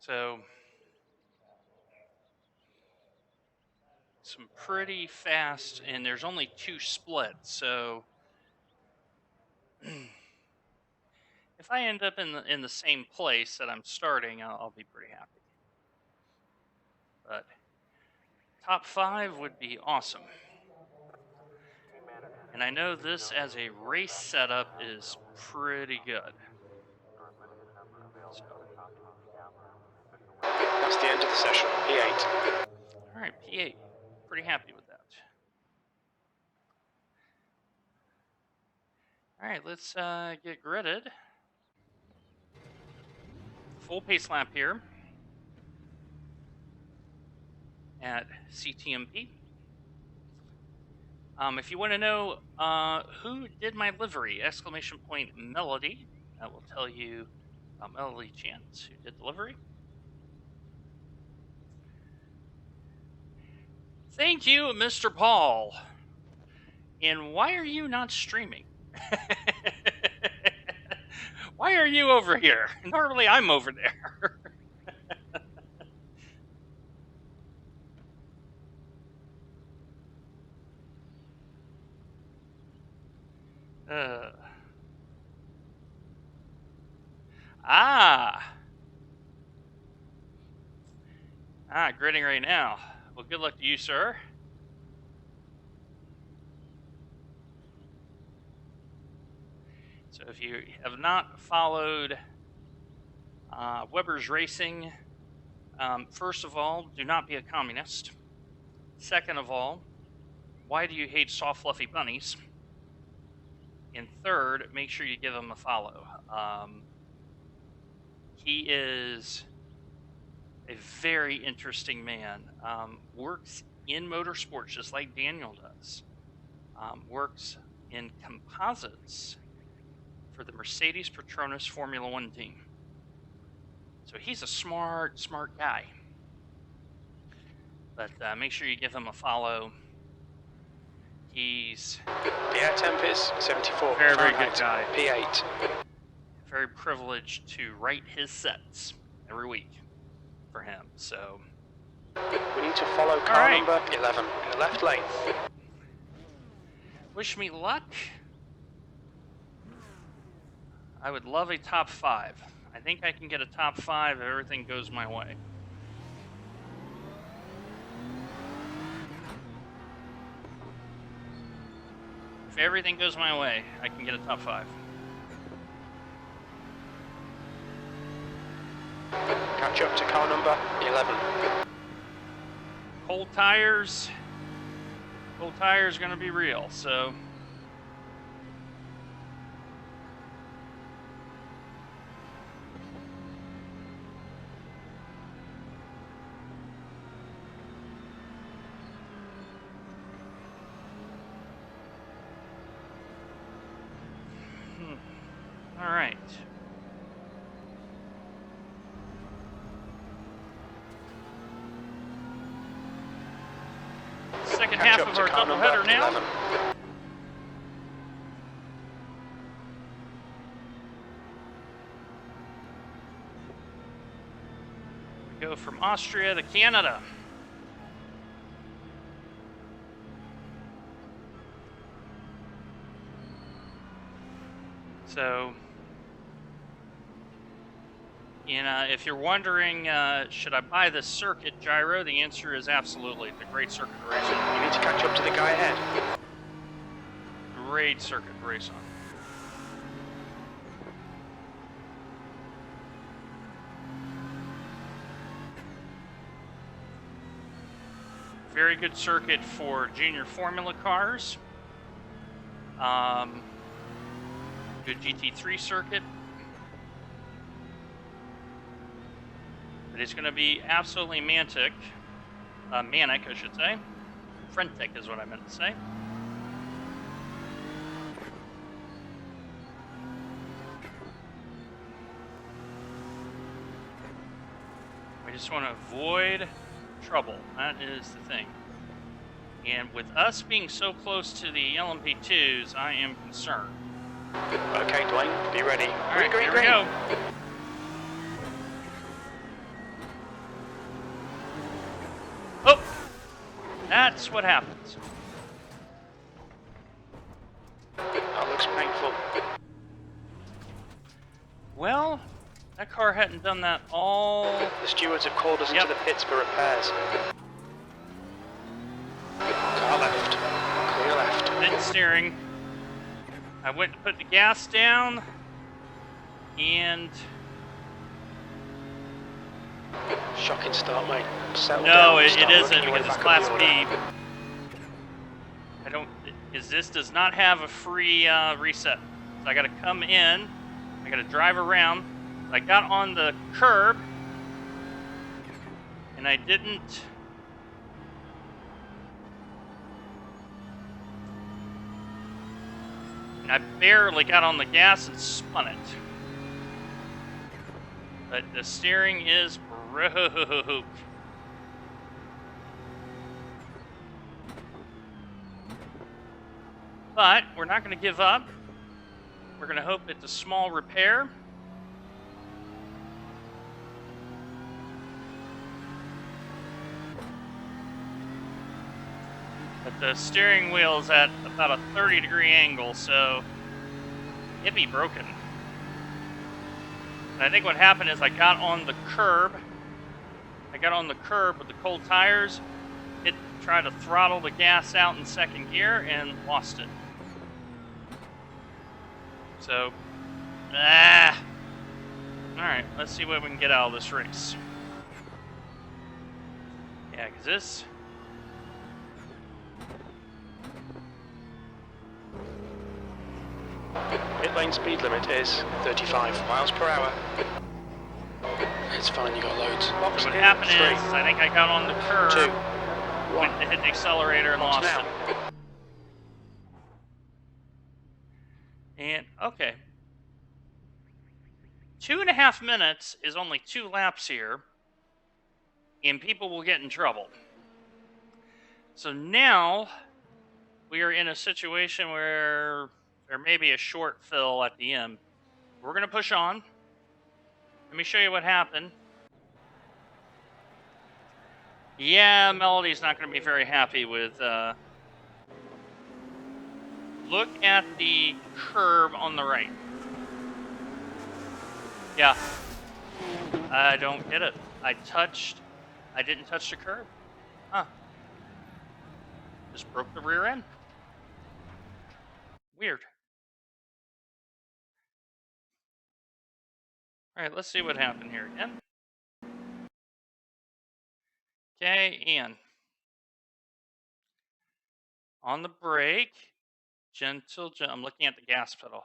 So some pretty fast, and there's only 2 splits. So if I end up in the same place that I'm starting, I'll be pretty happy. But top 5 would be awesome. And I know this as a race setup is pretty good. So. That's the end of the session. P8. All right, P8. Pretty happy with that. All right, let's get gridded. Full pace lap here at CTMP. If you want to know who did my livery, exclamation point Melody. That will tell you Melody Chance, who did the livery. Thank you, Mr. Paul. And why are you not streaming? Why are you over here? Normally I'm over there. Ah, gridding right now. Well, good luck to you, sir. So if you have not followed Weber's Racing, first of all, do not be a communist. Second of all, why do you hate soft, fluffy bunnies? And third, make sure you give him a follow. He is a very interesting man. Works in motorsports just like Daniel does. Works in composites for the Mercedes Petronas Formula One team. So he's a smart guy. But make sure you give him a follow. He's The air temp is 74. very good guy. P8. Very privileged to write his sets every week for him. So We need to follow car number 11 in the left lane. wish me luck. I would love a top 5. I think I can get a top 5 if everything goes my way. If everything goes my way, I can get a top 5. Catch up to car number 11. Cold tires. Cold tires going to be real, so all right. Second half of our doubleheader now. 11. We go from Austria to Canada. So, if you're wondering, should I buy this circuit gyro? The answer is absolutely. It's a great circuit to race on. You need to catch up to the guy ahead. Great circuit to race on. Very good circuit for junior formula cars. Good GT3 circuit. But it's going to be absolutely manic, I should say. Frantic is what I meant to say. We just want to avoid trouble. That is the thing. And with us being so close to the LMP2s, I am concerned. Okay, Dwayne, be ready. All right, here we go. Oh, that's what happens. That looks painful. Well, that car hadn't done that all. The stewards have called us into the pits for repairs. Car left. Clear left. Pit steering. I went to put the gas down, and Shocking start, mate. Settle No, down. it Start isn't working your way because it's back up Class the B. order. This does not have a free reset. So I got to come in. I got to drive around. So I got on the curb, and I didn't. And I barely got on the gas and spun it. But the steering is broke. But we're not going to give up. We're going to hope it's a small repair. But the steering wheel's at about a 30-degree angle, so it'd be broken. And I think what happened is I got on the curb. I got on the curb with the cold tires. It tried to throttle the gas out in second gear and lost it. So, Alright, let's see what we can get out of this race. Yeah, because this... Pit lane speed limit is 35 miles per hour. It's fine, you got loads. So Box what in happened 3, is, I think I got on the curb, 2, 1. went to hit the accelerator and lost Now. it. And, okay. 2.5 minutes is only 2 laps here, and people will get in trouble. So now, we are in a situation where there may be a short fill at the end. We're going to push on. Let me show you what happened. Yeah, Melody's not going to be very happy with... Look at the curb on the right. Yeah. I don't get it. I didn't touch the curb. Huh. Just broke the rear end. Weird. Alright, let's see what happened here again. Okay, and on the brake, gentle, I'm looking at the gas pedal.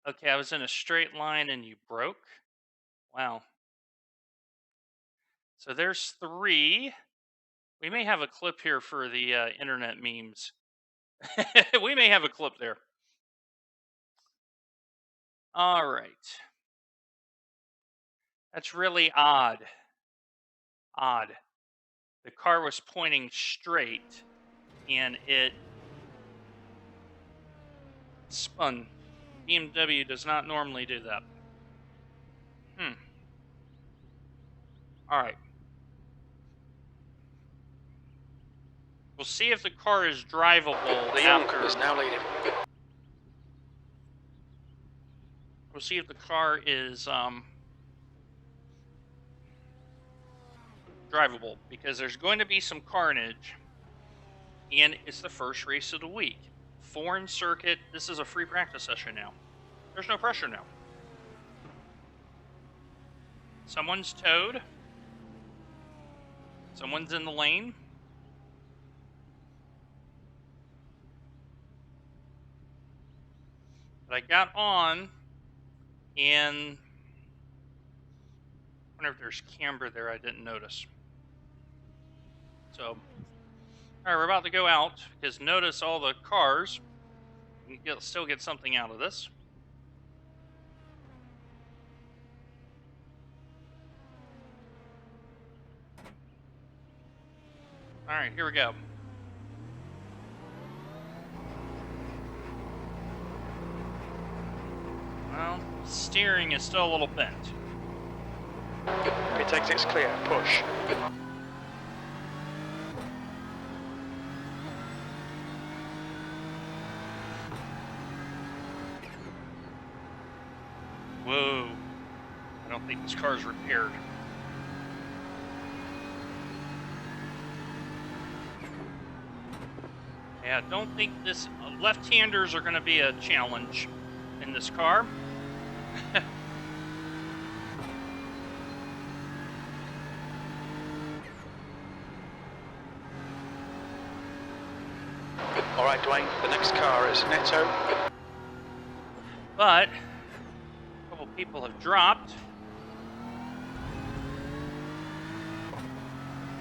Okay, I was in a straight line and you broke. Wow. So there's 3. We may have a clip here for the internet memes. We may have a clip there. All right. That's really odd. Odd. The car was pointing straight and it spun. BMW does not normally do that. All right. We'll see if the car is drivable. The young is now leading. We'll see if the car is drivable, because there's going to be some carnage, and it's the first race of the week. Foreign circuit. This is a free practice session now. There's no pressure now. Someone's towed. Someone's in the lane. But I got on, and I wonder if there's camber there I didn't notice. So, all right, we're about to go out, because notice all the cars. We can still get something out of this. All right, here we go. Well, steering is still a little bent. Pit exit's clear. Push. Whoa. I don't think this car is repaired. Yeah, I don't think this... left-handers are going to be a challenge in this car. Dwayne. The next car is Netto. But a couple people have dropped.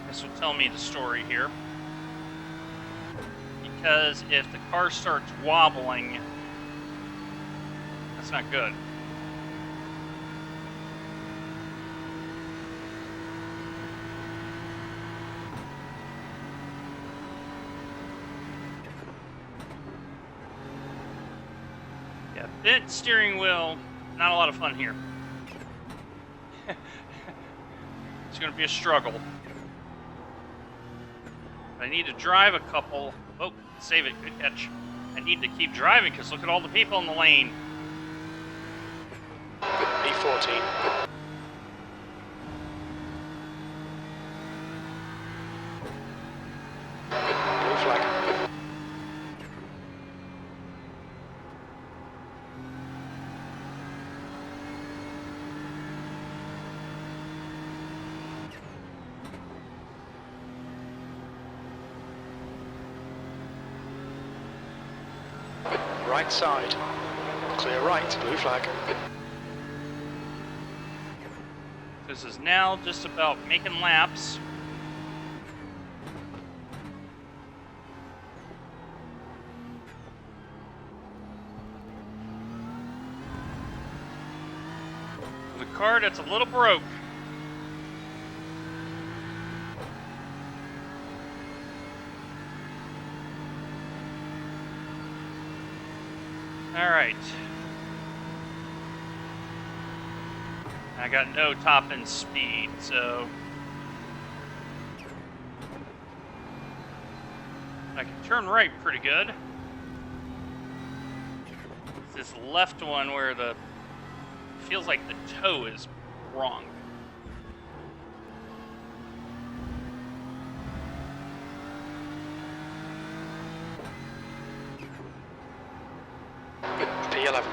This will tell me the story here. Because if the car starts wobbling, that's not good. Yeah, bent steering wheel, not a lot of fun here. It's going to be a struggle. I need to drive a couple. Oh, save it. Good catch. I need to keep driving because look at all the people in the lane. B14. Blue flag. Right side. Clear right. Blue flag. This is now just about making laps. The car that's a little broke. All right. I got no top end speed, so I can turn right pretty good. It's this left one where the feels like the toe is wrong. P11.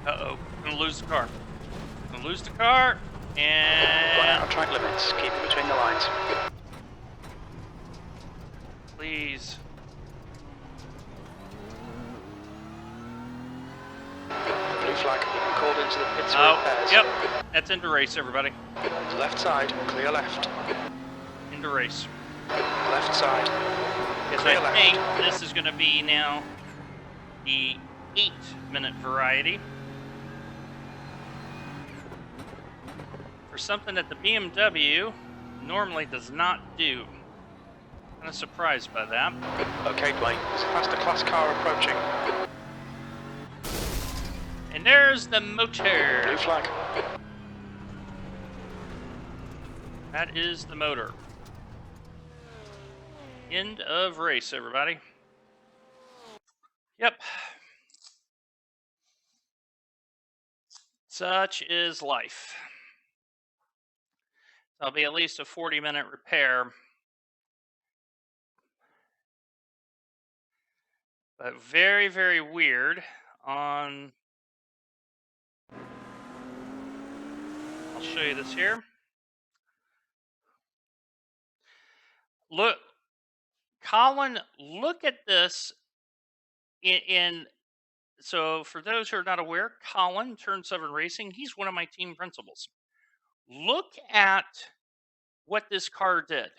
Uh-oh, gonna lose the car. Gonna lose the car, and Run out of track limits. Keep it between the lines. please. Blue flag. Called into the pits for Oh, repairs. yep, that's into race, everybody. Left side. Clear left. Into race. Left side. Because Clear I left. think this is gonna be now the 8-minute variety. For something that the BMW normally does not do. Kind of surprised by that. Okay, Dwayne. There's a faster class car approaching. And there's the motor. Blue flag. That is the motor. End of race, everybody. Yep. Such is life. That'll be at least a 40-minute repair. But very, very weird on... I'll show you this here. Look, Colin, look at this so for those who are not aware, Colin, Turn 7 Racing, he's one of my team principals. Look at what this car did.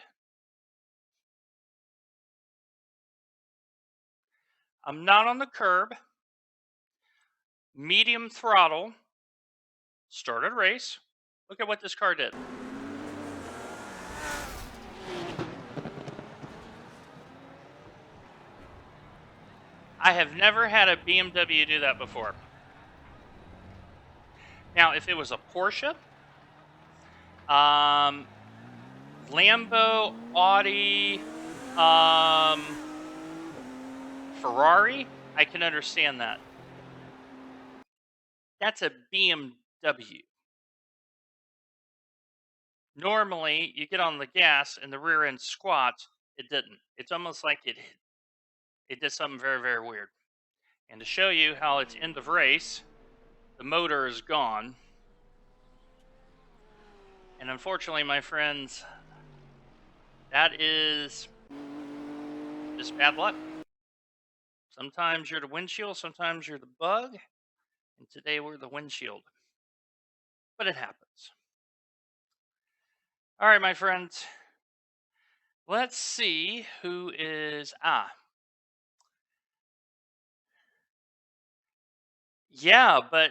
I'm not on the curb. Medium throttle. Started race. Look at what this car did. I have never had a BMW do that before. Now, if it was a Porsche, Lambo, Audi, Ferrari, I can understand that. That's a BMW. Normally, you get on the gas and the rear end squats. It didn't. It's almost like it did something very, very weird. And to show you how it's end of race, the motor is gone. And unfortunately, my friends, that is just bad luck. Sometimes you're the windshield, sometimes you're the bug, and today we're the windshield. But it happens. All right, my friends. Let's see who is yeah, but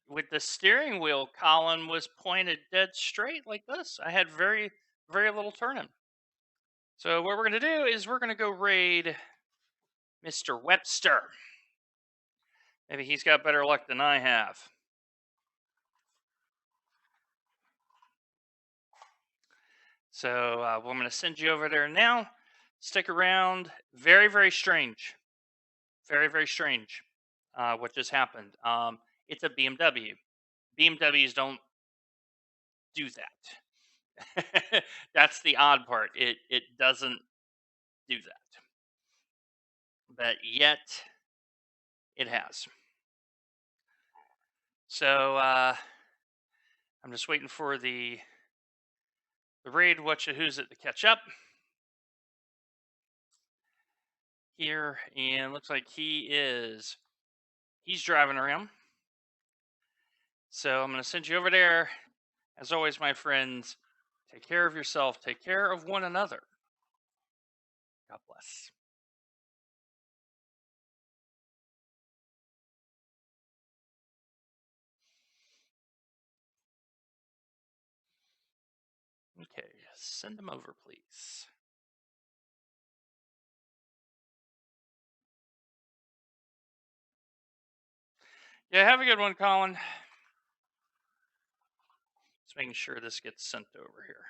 with the steering wheel, Colin was pointed dead straight like this. I had very little turning. So what we're gonna do is we're gonna go raid Mr. Webster. Maybe he's got better luck than I have. So I'm going to send you over there now. Stick around. Very strange. Very strange. What just happened? It's a BMW. BMWs don't do that. That's the odd part. It doesn't do that, but yet it has. So I'm just waiting for the raid who's it to catch up here, and looks like he's driving around. So I'm going to send you over there. As always, my friends, take care of yourself, take care of one another. God bless. Okay, send them over, please. Yeah, have a good one, Colin. Just making sure this gets sent over here.